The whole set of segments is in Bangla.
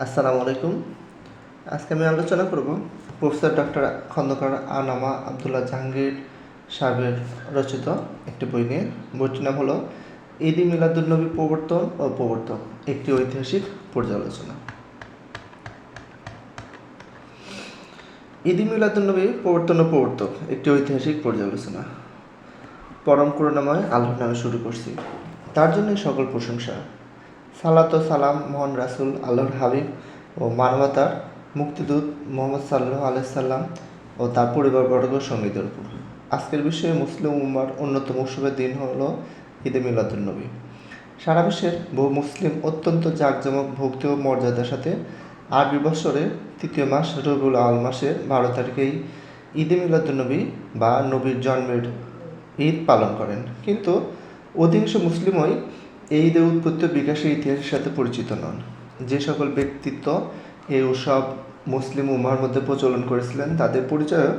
আসসালামু আলাইকুম। আজকে আমি আলোচনা করব প্রফেসর ডক্টর খন্দকার আনামা আবদুল্লাহ জাহাঙ্গীর সাহেবের রচিত একটি বই নিয়ে। বইটির নাম হলো ঈদ-ই মিলাদুন্নবী প্রবর্তন ও প্রবর্তক, একটি ঐতিহাসিক পর্যালোচনা। ঈদ-ই মিলাদুন্নবী প্রবর্তন ও প্রবর্তক, একটি ঐতিহাসিক পর্যালোচনা। পরম করুণাময় আল্লাহর নামে শুরু করছি, তার জন্যই সকল প্রশংসা। সালাত ও সালাম মহান রাসূল, আল্লাহর হাবিব ও মানবতার মুক্তিদূত মুহাম্মদ সাল্লাল্লাহু আলাইহি সাল্লাম ও তার পরিবারবর্গ সঙ্গীদের উপর। আজকের বিশ্বে মুসলিম উম্মার অন্যতম উৎসবের দিন হলো ঈদে মিলাদুন্নবী। সারা বিশ্বের বহু মুসলিম অত্যন্ত জাঁকজমক, ভক্তি ও মর্যাদার সাথে আরবি বৎসরের তৃতীয় মাস রবিউল আউয়াল মাসের 12 তারিখেই ঈদে মিলাদুন্নবী বা নবীর জন্মের ঈদ পালন করেন। কিন্তু অধিকাংশ মুসলিমই এই ঈদের উৎপত্তি ও বিকাশের ইতিহাসের সাথে পরিচিত নন। যে সকল ব্যক্তিত্ব এই উৎসব মুসলিম উম্মার মধ্যে প্রচলন করেছিলেন, তাদের পরিচয়ও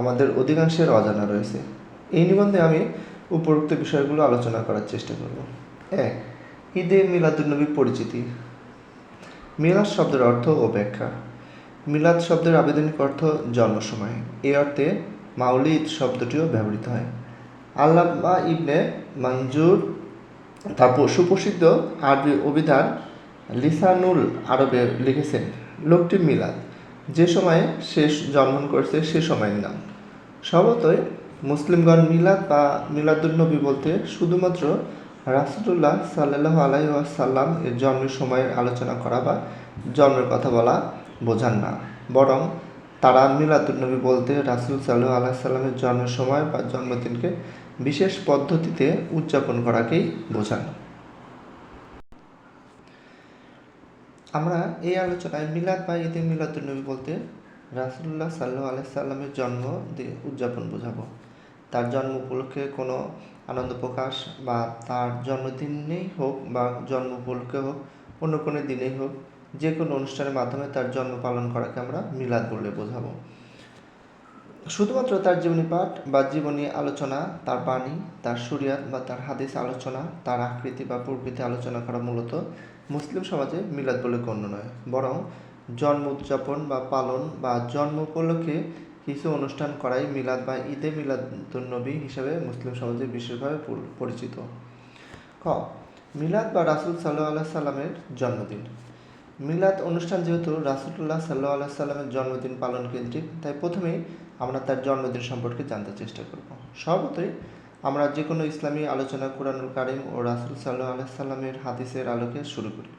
আমাদের অধিকাংশের অজানা রয়েছে। এই নিবন্ধে আমি উপরোক্ত বিষয়গুলো আলোচনা করার চেষ্টা করব। 1. ঈদে মিলাদুন্নবী পরিচিতি। মিলাদ শব্দের অর্থ ও ব্যাখ্যা। মিলাদ শব্দের আবেদনিক অর্থ জন্ম সময়। এই অর্থে মাউলিদ শব্দটিও ব্যবহৃত হয়। আল্লামা ইবনে মানজুর তার সুপ্রসিদ্ধ আরবি অভিধান লিসানুল আরবে লিখেছেন, লোকটির মিলাদ, যে সময়ে শেষ জন্মগ্রহণ করেছে সে সময়ের নাম। স্বভাবতই মুসলিমগণ মিলাদ বা মিলাদুন্নবী বলতে শুধুমাত্র রাসূলুল্লাহ সাল্লাল্লাহু আলাইহি ওয়াসাল্লাম এর জন্মের সময়ের আলোচনা করা বা জন্মের কথা বলা বোঝান না, বরং তারা মিলাদুন্নবী বলতে রাসূল সাল্লাল্লাহু আলাইহি ওয়াসাল্লামের জন্মের সময় বা জন্মদিনকে বিশেষ পদ্ধতিতে উদযাপন করাকেই বোঝান। আমরা এই আলোচনায় মিলাদ বা ঈদে মিলাদুন্নবী বলতে রাসূলুল্লাহ সাল্লাল্লাহু আলাইহি সাল্লামের জন্ম দিয়ে উদযাপন বোঝাবো। তার জন্ম উপলক্ষে কোনো আনন্দ প্রকাশ বা তার জন্মদিনেই হোক বা জন্ম উপলক্ষে হোক, অন্য কোনো দিনেই হোক, যে কোনো অনুষ্ঠানের মাধ্যমে তার জন্ম পালন করাকে আমরা মিলাদ বলে বোঝাবো। শুধুমাত্র তার জীবনী পাঠ বা জীবনী আলোচনা, তার বাণী, তার শরিয়াত বা তার হাদিস আলোচনা, তার আকৃতি বা প্রকৃতি আলোচনা করা মূলত মুসলিম সমাজে মিলাদ বলে গণ্য নয়, বরং জন্ম উদযাপন বা পালন বা জন্ম উপলক্ষে কিছু অনুষ্ঠান করাই মিলাদ বা ঈদে মিলাদুন্নবী হিসাবে মুসলিম সমাজে বিশেষভাবে পরিচিত। ক. মিলাদ বা রাসূল সাল্লাল্লাহু আলাইহি সাল্লামের জন্মদিন। মিলাদ অনুষ্ঠান যেহেতু রাসূলুল্লাহ সাল্লাল্লাহু আলাইহি সাল্লামের জন্মদিন পালন কেন্দ্রিক, তাই প্রথমেই আমরা তার জন্মদিন সম্পর্কে জানতে চেষ্টা করব। স্বভাবতই আমরা যে কোনো ইসলামী আলোচনা কুরআনুল কারীম ও রাসূল সাল্লাল্লাহু আলাইহি সাল্লামের হাদিসের আলোকে শুরু করি।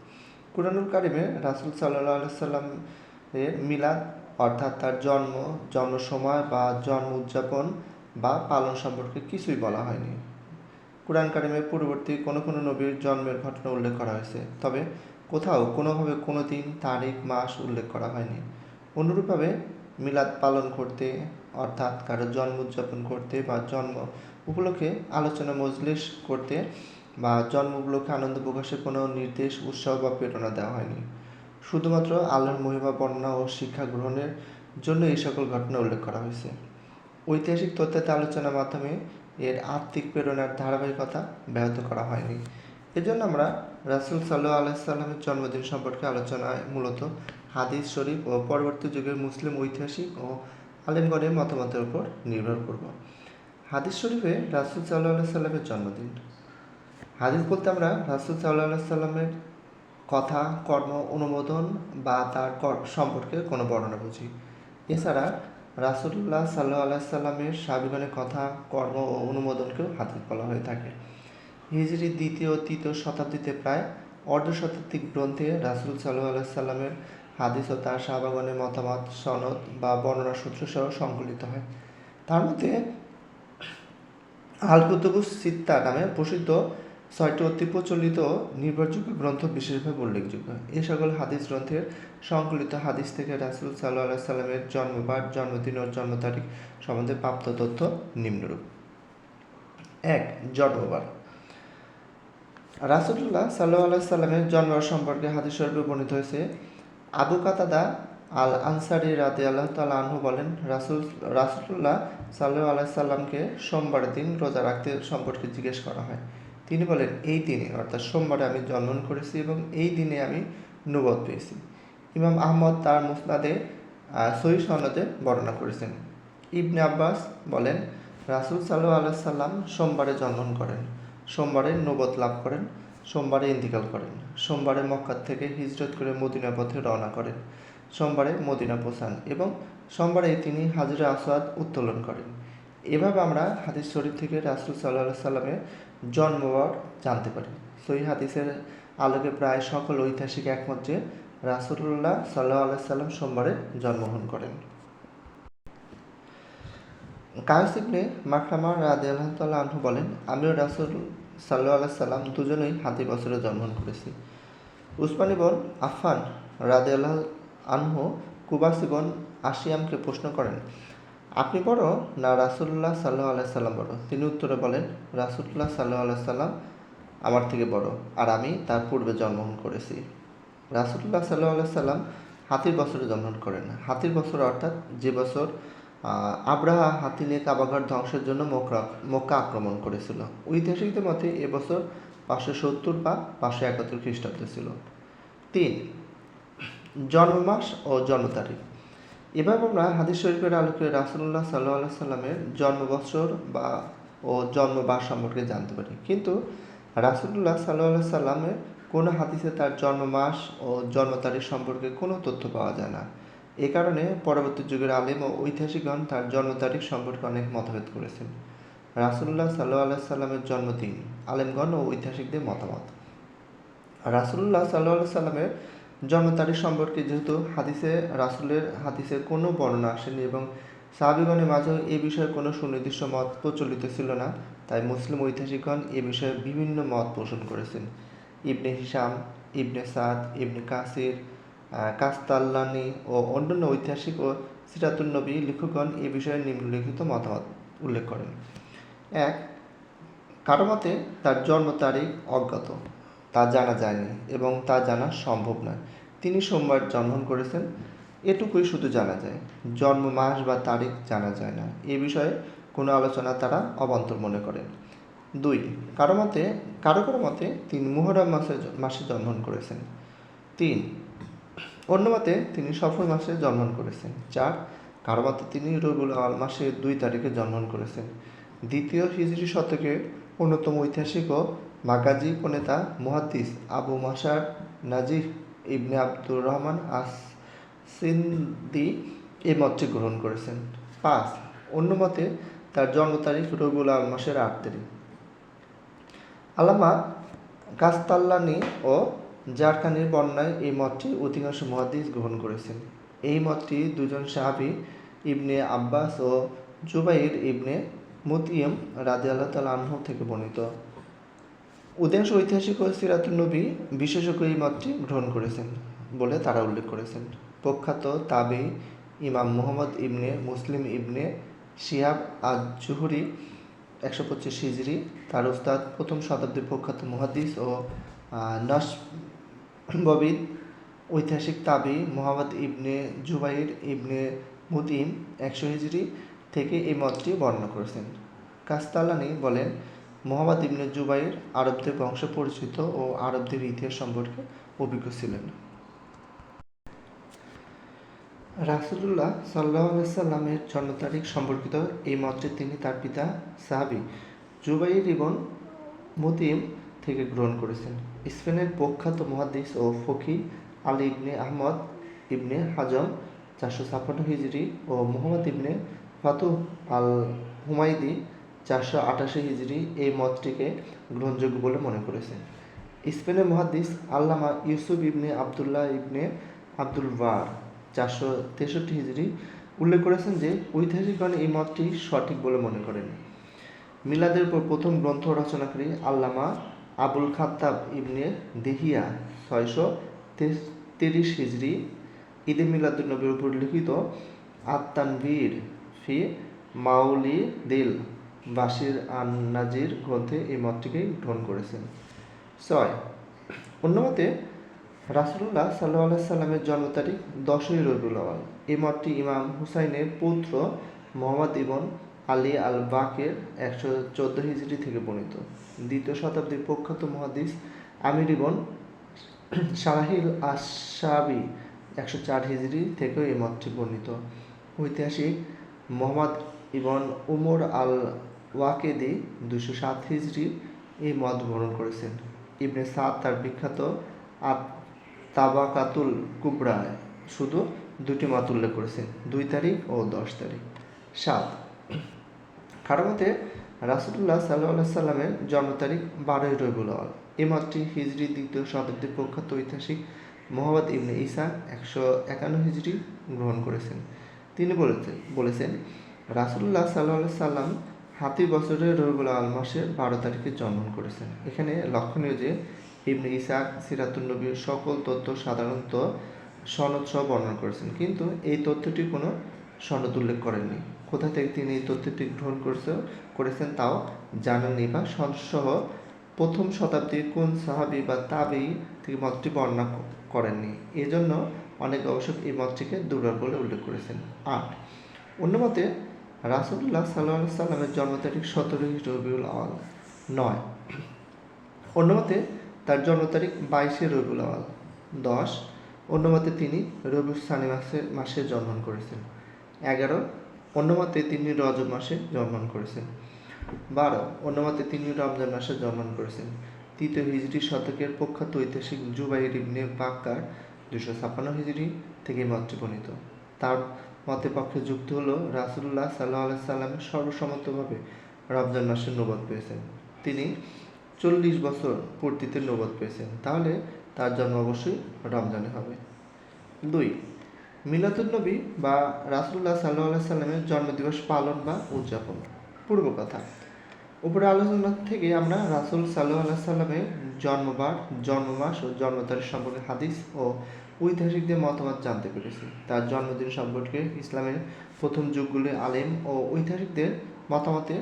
কুরআনুল কারীমে রাসূল সাল্লাল্লাহু আলাইহি সাল্লামের মিলাদ অর্থাৎ তার জন্ম সময় বা জন্ম উদযাপন বা পালন সম্পর্কে কিছুই বলা হয়নি। কুরআন কারীমে পূর্ববর্তী কোনো কোনো নবীর জন্মের ঘটনা উল্লেখ করা হয়েছে, তবে কোথাও কোনোভাবে কোনো দিন, তারিখ, মাস উল্লেখ করা হয়নি। অনুরূপভাবে মিলাদ পালন করতে অর্থাৎ কারো জন্ম উদযাপন করতে বা জন্ম উপলক্ষে আলোচনা মজলিস করতে বা জন্ম উপলক্ষে আনন্দ প্রকাশে কোনো নির্দেশ, উৎসাহ বা প্রেরণা দেওয়া হয়নি। শুধুমাত্র আল্লাহর মহিমা বর্ণনা ও শিক্ষা গ্রহণের জন্য এই সকল ঘটনা উল্লেখ করা হয়েছে। ঐতিহাসিক তথ্যাতে আলোচনার মাধ্যমে এর আত্মিক প্রেরণার ধারাবাহিকতা ব্যাহত করা হয়নি। এজন্য আমরা রাসূল সাল্লাল্লাহু আলাইহি সাল্লামের জন্মদিন সম্পর্কে আলোচনায় মূলত হাদিস শরীফ ও পরবর্তী যুগের মুসলিম ঐতিহাসিক ও আলেমগণের মতামতের উপর নির্ভর করব। হাদিস শরীফে রাসূল সাল্লাল্লাহু আলাইহি সাল্লামের জন্মদিন। হাদিস বলতে আমরা রাসূল সাল্লাল্লাহু আলাইহি সাল্লামের কথা, কর্ম, অনুমোদন বা তার সম্পর্কে কোনো বর্ণনা বুঝি। এছাড়া রাসূলুল্লাহ সাল্লাল্লাহু আলাইহি সাল্লামের সাহাবীগণের কথা, কর্ম ও অনুমোদনকেও হাদিস বলা হয়ে থাকে। হিজরি দ্বিতীয় ও তৃতীয় শতাব্দীতে প্রায় অর্ধশতাধিক গ্রন্থে রাসূল সাল্লাল্লাহু আলাইহি সাল্লামের হাদিস ও তার সাহাবাগণের মতামত, সনদ বা বর্ণনা সূত্র সহ সংকলিত হয়। তার মধ্যে আল কুতুবুস সিত্তা নামে প্রসিদ্ধ 6টি অতি প্রচলিত নির্ভরযোগ্য গ্রন্থ বিশেষভাবে উল্লেখযোগ্য। এ সকল হাদিস গ্রন্থের সংকলিত হাদিস থেকে রাসূল সাল্লাল্লাহু আলাইহি সাল্লামের জন্মবার, জন্মদিন ও জন্ম তারিখ সম্বন্ধে প্রাপ্ত তথ্য নিম্নরূপ। 1. জন্মবার। রাসূলুল্লাহ সাল্লাল্লাহু আলাইহি সাল্লামের জন্ম সম্পর্কে হাদিস শরীফে বর্ণিত হয়েছে। আবু কাতাদা আল আনসারী রাদিয়াল্লাহু তাআলা আনহু বলেন, রাসূলুল্লাহ সাল্লাল্লাহু আলাইহি সাল্লামকে সোমবারের দিন রোজা রাখতে সম্পর্কে জিজ্ঞেস করা হয়। তিনি বলেন, এই দিনে অর্থাৎ সোমবারে আমি জন্মগ্রহণ করেছি এবং এই দিনে আমি নবুয়ত পেয়েছি। ইমাম আহমদ তার মুসনাদে সহিহ সনদে বর্ণনা করেছেন। ইবনে আব্বাস বলেন, রাসূল সাল্লাল্লাহু আলাইহি সাল্লাম সোমবারে জন্মগ্রহণ করেন, সোমবারে নবুয়ত লাভ করেন, সোমবারে ইন্তিকাল করেন, সোমবারে মক্কা থেকে হিজরত করে মদিনা পথে রওনা করেন, সোমবারে মদিনা পৌঁছান এবং সোমবারে তিনি হাজরে আসওয়াদ উত্তোলন করেন। এভাবে আমরা হাদিস শরীফ থেকে রাসূল সাল্লাল্লাহু আলাইহি সাল্লামের জন্মবার জানতে পারি। সহিহ হাদিসের আলোকে প্রায় সকল ঐতিহাসিক একমত যে রাসূলুল্লাহ সাল্লাল্লাহু আলাইহি সাল্লাম সোমবারে জন্মগ্রহণ করেন। কায়েস ইবনে মাখরামা রাদিয়াল্লাহু তাআলা আনহু বলেন, আমিও রাসূল সাল্লাল্লাহু আলাইহি সাল্লাম দুজনেই হাতি বছরে জন্মগ্রহণ করেছি। উসমান ইবন আফফান রাদিয়াল্লাহু আনহু কুবাস ইবন আশিয়ামকে প্রশ্ন করেন, আপনি বড় না রাসূলুল্লাহ সাল্লাল্লাহু আলাইহি সাল্লাম বড়? তিনি উত্তরে বলেন, রাসূলুল্লাহ সাল্লাল্লাহু আলাইহি সাল্লাম আমার থেকে বড়, আর আমি তার পূর্বে জন্মগ্রহণ করেছি। রাসূলুল্লাহ সাল্লাল্লাহু আলাইহি সাল্লাম হাতির বছরে জন্মগ্রহণ করেন। হাতির বছর অর্থাৎ যে বছর আব্রাহা হাতি নিয়ে কাবাঘর ধ্বংসের জন্য মক্কা আক্রমণ করেছিল। ঐতিহাসিকদের মতে এবছর 570 বা 571 খ্রিস্টাব্দ ছিল। 3. জন্মমাস ও জন্ম তারিখ। এভাবে আমরা হাদিস শরীফের আলোকে রাসূলুল্লাহ সাল্লাল্লাহু আলাইহি সাল্লামের জন্মবৎসর ও জন্মবার সম্পর্কে জানতে পারি, কিন্তু রাসূলুল্লাহ সাল্লাল্লাহু আলাইহি সাল্লামের কোনো হাদিসে তার জন্মমাস ও জন্ম তারিখ সম্পর্কে কোনো তথ্য পাওয়া যায় না। এ কারণে পরবর্তী যুগের আলেম ও ঐতিহাসিকগণ তার জন্ম তারিখ সম্পর্কে অনেক মতভেদ করেছেন। রাসূলুল্লাহ সাল্লাল্লাহু আলাইহি সাল্লামের জন্মদিন আলেমগণ ও ঐতিহাসিকদের মতামত। রাসূলুল্লাহ সাল্লাল্লাহু আলাইহি সাল্লামের জন্ম তারিখ সম্পর্কে যেহেতু রাসূলের হাদিসে কোনো বর্ণনা আসেনি এবং সাহাবীগণের মাঝেও এ বিষয়ে কোনো সুনির্দিষ্ট মত প্রচলিত ছিল না, তাই মুসলিম ঐতিহাসিকগণ এ বিষয়ে বিভিন্ন মত পোষণ করেছেন। ইবনে হিশাম, ইবনে সাদ, ইবনে কাসির, কাস্তাল্লানি ও অন্যান্য ঐতিহাসিক ও সিরাতুন নবী লেখকগণ এ বিষয়ে নিম্নলিখিত মতামত উল্লেখ করেন। 1. কারো মতে তার জন্ম তারিখ অজ্ঞাত, তা জানা যায়নি এবং তা জানা সম্ভব নয়। তিনি সোমবার জন্মগ্রহণ করেছেন, এটুকুই শুধু জানা যায়। জন্ম মাস বা তারিখ জানা যায় না। এ বিষয়ে কোনো আলোচনা তারা অবান্তর মনে করেন। 2. কারো মতে তিনি মুহররম মাসে জন্মগ্রহণ করেছেন। 3. অন্য মতে তিনি সফর মাসে জন্মগ্রহণ করেছেন। 4. কারো মতে তিনি রবিউল আউয়াল মাসের 2 তারিখে জন্মগ্রহণ করেছেন। দ্বিতীয় হিজরি শতকের অন্যতম ঐতিহাসিক ও মাগাজি প্রণেতা মুহাদ্দিস আবু মাশার নাজিহ ইবনে আব্দুর রহমান আস-সিন্দি এই মতটি গ্রহণ করেছেন। 5. অন্য মতে তার জন্ম তারিখ রবিউল আউয়াল মাসের 8 তারিখ। আল্লামা কাস্তাল্লানি ও জারকানির বর্ণনায় এই মতটি অধিকাংশ মুহাদ্দিস গ্রহণ করেছেন। এই মতটি দুজন সাহাবী ইবনে আব্বাস ও জুবাইর ইবনে মুতঈম রাদিয়াল্লাহু তাআলা আনহু থেকে বর্ণিত। অধিকাংশ ঐতিহাসিক ও সিরাতুন নবী বিশেষজ্ঞ এই মতটি গ্রহণ করেছেন বলে তারা উল্লেখ করেছেন। প্রখ্যাত তাবেঈ ইমাম মুহাম্মদ ইবনে মুসলিম ইবনে শিহাব আজ-জুহরি 125 হিজরি, তার উস্তাদ প্রথম শতাব্দীর প্রখ্যাত মুহাদ্দিস ও নসববিদ ঐতিহাসিক তাবেঈ মুহাম্মদ ইবনে জুবাইর ইবনে মুতঈম 100 হিজরি থেকে এই মতটি বর্ণনা করেছেন। কাস্তালানি বলেন, মুহাম্মদ ইবনে জুবাইর আরবদের বংশে পরিচিত ও আরবদের ইতিহাস সম্পর্কে অভিজ্ঞ ছিলেন। রাসূলুল্লাহ সাল্লাল্লাহু আলাইহি সাল্লামের জন্ম তারিখ সম্পর্কিত এই মতটি তিনি তার পিতা সাহাবী জুবাইর ইবন মুতঈম থেকে গ্রহণ করেছেন। স্পেনের প্রখ্যাত মুহাদ্দিস ও ফকিহ আলী ইবনে আহমদ ইবনে হাজম 456 হিজরি ও মুহাম্মদ ইবনে ফাতুহ আল হুমায়দি 488 হিজরি এই মতটিকে গ্রহণযোগ্য বলে মনে করেছেন। স্পেনের মুহাদ্দিস আল্লামা ইউসুফ ইবনে আবদুল্লাহ ইবনে আব্দুল বার 463 হিজরি উল্লেখ করেছেন যে ঐতিহাসিকগণ এই মতটি সঠিক বলে মনে করেন। মিলাদের উপর প্রথম গ্রন্থ রচনাকারী আল্লামা আবুল খাত্তাব ইবনে দেহিয়া 630 হিজরি ঈদে মিলাদুন্নবীর উপর লিখিত আত-তানবীর ফি মাওলিদিল বাশির আন-নাজির গ্রন্থে এই মতটিকে গ্রহণ করেছেন। 6. অন্য মতে রাসূলুল্লাহ সাল্লাল্লাহু আলাইহি সাল্লামের জন্ম তারিখ 10ই রবিউল আউয়াল। এই মতটি ইমাম হুসাইনের পুত্র মুহাম্মদ ইবন আলী আল বাকের 114 হিজরি থেকে বর্ণিত। দ্বিতীয় শতাব্দীর প্রখ্যাত মুহাদ্দিস আমির ইবন শারাহিল আশ-শাবি 104 হিজরি থেকেও এই মতটি বর্ণিত। ঐতিহাসিক মোহাম্মদ ইবন উমর আল ওয়াকেদি 207 হিজরি এই মত গ্রহণ করেছেন। ইবনে সাদ তার বিখ্যাত তাবাকাতুল কুবরায় শুধু দুটি মত উল্লেখ করেছেন, 2 তারিখ ও 10 তারিখ। 7, কারো মতে রাসূলুল্লাহ সাল্লাল্লাহু আলাইহি সাল্লামের জন্ম তারিখ 12ই রবিউল আউয়াল। এই মতটি হিজরি 2য় শতাব্দীর প্রখ্যাত ঐতিহাসিক মুহাম্মদ ইবনে ঈসা 151 হিজরি গ্রহণ করেছেন। তিনি বলেছেন রাসূলুল্লাহ সাল্লাল্লাহু আলাইহি সাল্লাম হাতি বছরের রবিউল আউয়াল মাসের 12 তারিখে জন্মগ্রহণ করেছেন। এখানে লক্ষণীয় যে ইবনে ইসহাক সিরাতুন নবীর সকল তথ্য সাধারণত সনদ সহ বর্ণনা করেছেন, কিন্তু এই তথ্যটি কোনো সনদ উল্লেখ করেননি। কোথা থেকে তিনি এই তথ্যটি গ্রহণ করেছেন তাও জানেননি, বা সনদসহ প্রথম শতাব্দীর কোন সাহাবী বা তাবেঈ থেকে মতটি বর্ণনা করেননি। এজন্য অনেক গবেষক এই মতটিকে দুর্বল বলে উল্লেখ করেছেন। 8, অন্য মতে রাসূলুল্লাহ সাল্লাল্লাহু আলাইহি সাল্লামের জন্ম তারিখ 17ই রবিউল আউয়াল। 9, অন্য মতে তার জন্ম তারিখ 22শে রবিউল আউয়াল। 10, অন্য মতে তিনি রবিউল সানি মাসে জন্মগ্রহণ করেছেন। 11, অন্য মতে তিনি রজব মাসে জন্মগ্রহণ করেছেন। 12, অন্য মতে তিনি রমজান মাসে জন্মগ্রহণ করেছেন। 3য় হিজরি শতকের প্রখ্যাত ঐতিহাসিক জুবাইর ইবনে বাক্কার 256 হিজরি থেকে মতটি বর্ণিত। তার মতের পক্ষে যুক্ত হলো রাসূলুল্লাহ সাল্লাল্লাহু আলাইহি সাল্লাম সর্বসম্মতভাবে রমজান মাসের নবুয়ত পেয়েছেন। তিনি 40 বছর পূর্তিতে নবুয়ত পেয়েছেন, তাহলে তার জন্ম অবশ্যই রমজানে হবে। 2, মিলাদুন্নবী বা রাসূলুল্লাহ সাল্লাল্লাহু আলাইহি সাল্লামের জন্মদিবস পালন বা উদযাপন। পূর্ব কথা, উপরে আলোচনা থেকে আমরা রাসূল সাল্লাল্লাহু আলাইহি সাল্লামের জন্মবার, জন্মমাস ও জন্ম তারিখ সম্পর্কে হাদিস ও ঐতিহাসিকদের মতামত জানতে পেরেছি। তার জন্মদিন সম্পর্কে ইসলামের প্রথম যুগগুলির আলেম ও ঐতিহাসিকদের মতামতে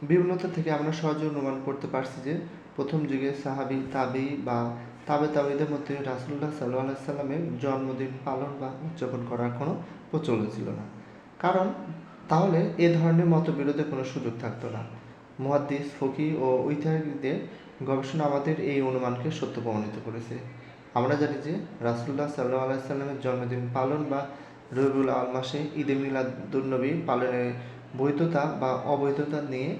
বিভিন্নতা থেকে আমরা সহজে অনুমান করতে পারছি যে প্রথম যুগে সাহাবী, তাবেঈ বা তাবেঈদের মধ্যে রাসূলুল্লাহ সাল্লাল্লাহু আলাইহি সাল্লামের জন্মদিন পালন বা উদযাপন করার কোনো প্রচলন ছিল না, কারণ তাহলে এ ধরনের মতবিরোধের কোনো সুযোগ থাকতো না। মুহাদ্দিস, ফকিহ ও ঐতিহাসিকদের গবেষণা আমাদের এই অনুমানকে সত্য প্রমাণিত করেছে। আমরা জানি যে রাসূলুল্লাহ সাল্লাল্লাহু আলাইহি সাল্লামের জন্মদিন পালন বা রবিউল আউয়াল মাসে ঈদে মিলাদুন্নবী পালনের বৈধতা বা অবৈধতা নিয়ে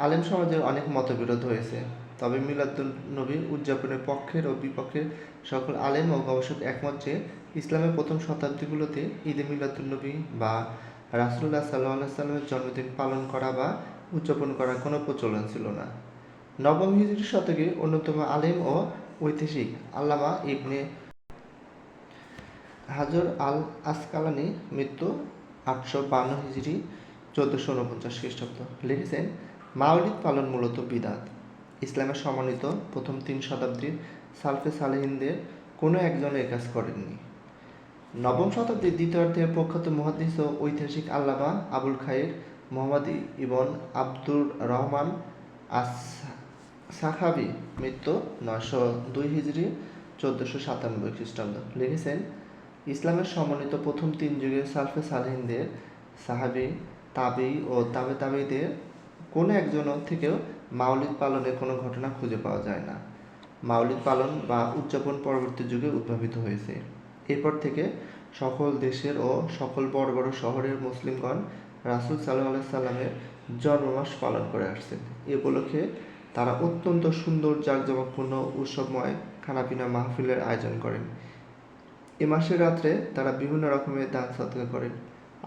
আলেম সমাজের অনেক মতবিরোধ হয়েছে। তবে মিলাদুন্নবী উদযাপনের পক্ষের ও বিপক্ষের সকল আলেম ও গবেষক একমত যে ইসলামের প্রথম শতাব্দীগুলোতে ঈদে মিলাদুন্নবী বা রাসূলুল্লাহ সাল্লাল্লাহু আলাইহি সাল্লামের জন্মদিন পালন করা বা উদযাপন করার কোনো প্রচলন ছিল না। নবম হিজরি শতকে অন্যতম আলেম ও ঐতিহাসিক আল্লামা ইবনে হাজর আল আসকালানি মৃত্যু 852 হিজরি 1449 খ্রিস্টাব্দ লিখেছেন, মাওলিদ পালন মূলত বিদআত। ইসলামের সম্মানিত প্রথম 3 শতাব্দীর সালফে সালেহিনদের কোনো একজন এ কাজ করেননি। নবম শতাব্দীর দ্বিতীয়ার্ধে প্রখ্যাত মুহাদ্দিস ও ঐতিহাসিক আল্লামা আবুল খাইর মুহাম্মদ ইবন আব্দুর রহমান সাখাবী মৃত্যু 902 হিজরি 1497 খ্রিস্টাব্দ লিখেছেন, ইসলামের সম্মানিত প্রথম 3 যুগের সালফে সালেহিনদের সাহাবী, তাবেঈ ও তাবেঈদের কোনো একজনের থেকেও মাওলিদ পালনের কোনো ঘটনা খুঁজে পাওয়া যায় না। মাওলিদ পালন বা উদযাপন পরবর্তী যুগে উদ্ভাবিত হয়েছে। এরপর থেকে সকল দেশের ও সকল বড় বড় শহরের মুসলিমগণ রাসূল সাল্লাল্লাহু আলাইহি সাল্লামের জন্মমাস পালন করে আসছেন। এ উপলক্ষে তারা অত্যন্ত সুন্দর জাঁকজমকপূর্ণ উৎসবময় খানাপিনা মাহফিলের আয়োজন করেন। এ মাসের রাত্রে তারা বিভিন্ন রকমের দান সদকা করেন,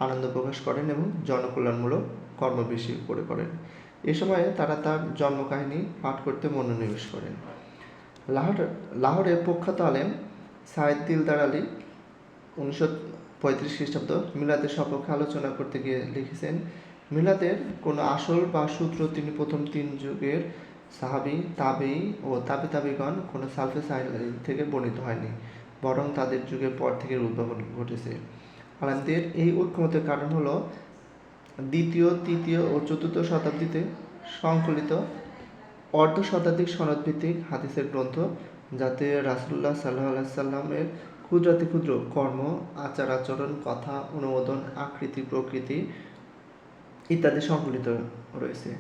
আনন্দ প্রকাশ করেন এবং জনকল্যাণমূলক কর্ম বেশি করে করেন। এ সময়ে তারা তার জন্মকাহিনী পাঠ করতে মনোনিবেশ করেন। লাহোরের প্রখ্যাত আলেম সাইদ দিলদার আলী 1935 খ্রিস্টাব্দ মিলাদের সপক্ষে আলোচনা করতে গিয়ে লিখেছেন, মিলাদের কোনো আসল বা সূত্র তিনি প্রথম 3 যুগের সাহাবী, তাবেঈ ও তাবেঈগণ কোনো সালফে সালেহিন থেকে বর্ণিত হয়নি, বরং তাদের যুগের পর থেকে উদ্ভাবন ঘটেছে। আলেমদের এই ঐকমত্যের কারণ হলো দ্বিতীয়, তৃতীয় ও চতুর্থ শতাব্দীতে সংকলিত অর্ধশতাধিক সনদভিত্তিক হাদিসের গ্রন্থ, যাতে রাসূলুল্লাহ সাল্লাল্লাহু আলাইহি সাল্লামের ক্ষুদ্রাতি ক্ষুদ্র কর্ম, আচার আচরণ, কথা, অনুমোদন, আকৃতি, প্রকৃতি ইত্যাদি সংকলিত রয়েছে।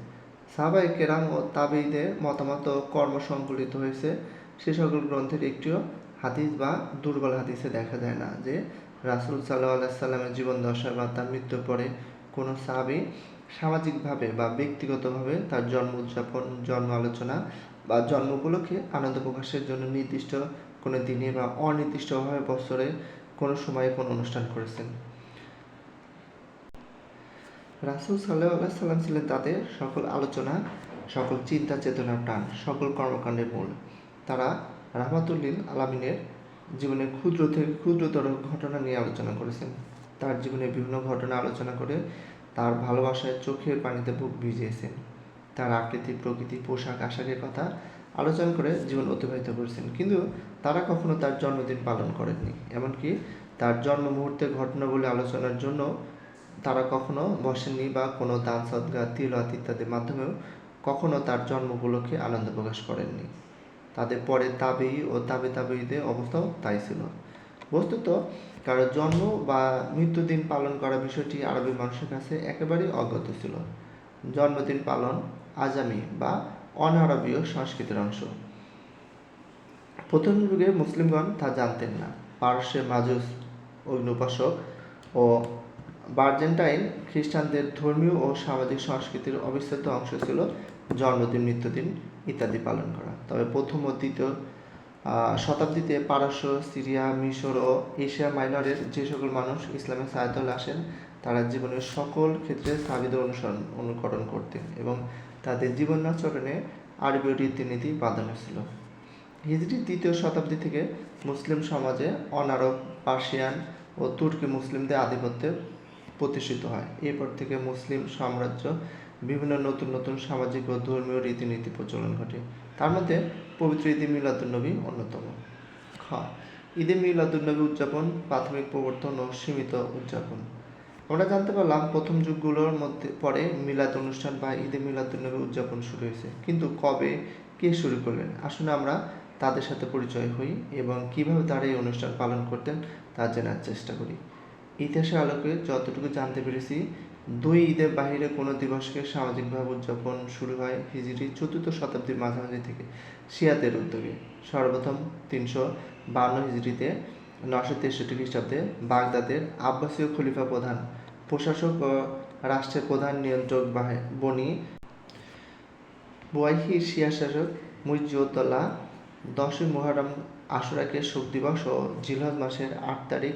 সাহাবায়ে কেরাম ও তাবেঈদের মতামত ও কর্ম সংকলিত হয়েছে। সে সকল গ্রন্থের একটিও হাদিস বা দুর্বল হাদিসে দেখা যায় না যে রাসূল সাল্লাল্লাহু আলাইহি সাল্লামের জীবন দশা বা তার মৃত্যুর পরে কোনো সাহাবী সামাজিকভাবে বা ব্যক্তিগতভাবে তার জন্ম উদযাপন, জন্ম আলোচনা বা জন্ম উপলক্ষে আনন্দ প্রকাশের জন্য নির্দিষ্ট কোনো দিনে বা অনির্দিষ্টভাবে বছরে কোনো সময়ে কোনো অনুষ্ঠান করেছেন। রাসূল সাল্লাল্লাহু আলাইহি সাল্লাম ছিলেন তাদের সকল আলোচনা, সকল চিন্তা চেতনার প্রাণ, সকল কর্মকাণ্ডের মূল। তারা রাহমাতুল লিল আলামিনের জীবনের ক্ষুদ্র থেকে ক্ষুদ্রতর ঘটনা নিয়ে আলোচনা করেছেন। তার জীবনের বিভিন্ন ঘটনা আলোচনা করে তার ভালোবাসায় চোখের পানিতে বুক ভিজিয়েছেন। তার আকৃতি, প্রকৃতি, পোশাক আশাকের কথা আলোচনা করে জীবন অতিবাহিত করেছেন। কিন্তু তারা কখনো তার জন্মদিন পালন করেননি। এমনকি তার জন্ম মুহূর্তের ঘটনাগুলি আলোচনার জন্য তারা কখনো বসেননি বা কোনো দান সদকা, তিলাওয়াত ইত্যাদির মাধ্যমেও কখনো তার জন্ম উপলক্ষে আনন্দ প্রকাশ করেননি। তাদের পরে তাবেঈ ও তাবেঈদের অবস্থাও তাই ছিল। বস্তুত কারো জন্ম বা মৃত্যুদিন পালন করা বিষয়টি আরবি মানুষের কাছে একেবারেই অজ্ঞাত ছিল। জন্মদিন পালন আজামি বা অনারবীয় সংস্কৃতির অংশ। প্রথম যুগে মুসলিমগণ তা জানতেন না। পারস্যের মাজুস অগ্নি উপাসক ও বার্জেন্টাইন খ্রিস্টানদের ধর্মীয় ও সামাজিক সংস্কৃতির অবিচ্ছেদ্য অংশ ছিল জন্মদিন, মৃত্যুদিন ইত্যাদি পালন করা। তবে প্রথম ও দ্বিতীয় শতাব্দীতে পারস্য, সিরিয়া, মিশর ও এশিয়া মাইনরের যে সকল মানুষ ইসলামের ছায়াতলে আসেন, তারা জীবনের সকল ক্ষেত্রে সাহাবীদের অনুকরণ করতেন এবং তাদের জীবনাচরণে আরবীয় রীতিনীতি প্রাধান্য ছিল। হিজরি তৃতীয় শতাব্দী থেকে মুসলিম সমাজে অনারব, পার্সিয়ান ও তুর্কি মুসলিমদের আধিপত্যে প্রতিষ্ঠিত হয়। এরপর থেকে মুসলিম সাম্রাজ্য বিভিন্ন নতুন নতুন সামাজিক ও ধর্মীয় রীতিনীতি প্রচলন ঘটে। তার মধ্যে পবিত্র ঈদে মিলাদুন্নবী অন্যতম। খ ঈদে মিলাদুন্নবী উদযাপন, প্রাথমিক প্রবর্তন ও সীমিত উদযাপন। আমরা জানতে পারলাম প্রথম যুগগুলোর মধ্যে পরে মিলাদ অনুষ্ঠান বা ঈদে মিলাদুন্নবী উদযাপন শুরু হয়েছে। কিন্তু কবে, কে শুরু করলেন, আসুন আমরা তাদের সাথে পরিচয় হই এবং কিভাবে তারা এই অনুষ্ঠান পালন করতেন তা জানার চেষ্টা করি। ইতিহাসের আলোকে যতটুকু জানতে পেরেছি, দুই ঈদের বাহিরে কোনো দিবসকে সামাজিকভাবে উদযাপন শুরু হয় হিজরি চতুর্থ শতাব্দীর মাঝামাঝি থেকে শিয়াদের উদ্যোগে। সর্বপ্রথম 352 হিজরিতে 963 খ্রিস্টাব্দে বাগদাদের আব্বাসীয় খলিফা প্রধান প্রশাসক ও রাষ্ট্রের প্রধান নিয়ন্ত্রক বনি বুয়াইহির শিয়া শাসক মুইজ্জউদ্দৌলা 10ই মুহররম আশুরাকে শোক দিবস ও জিলহজ মাসের 8 তারিখ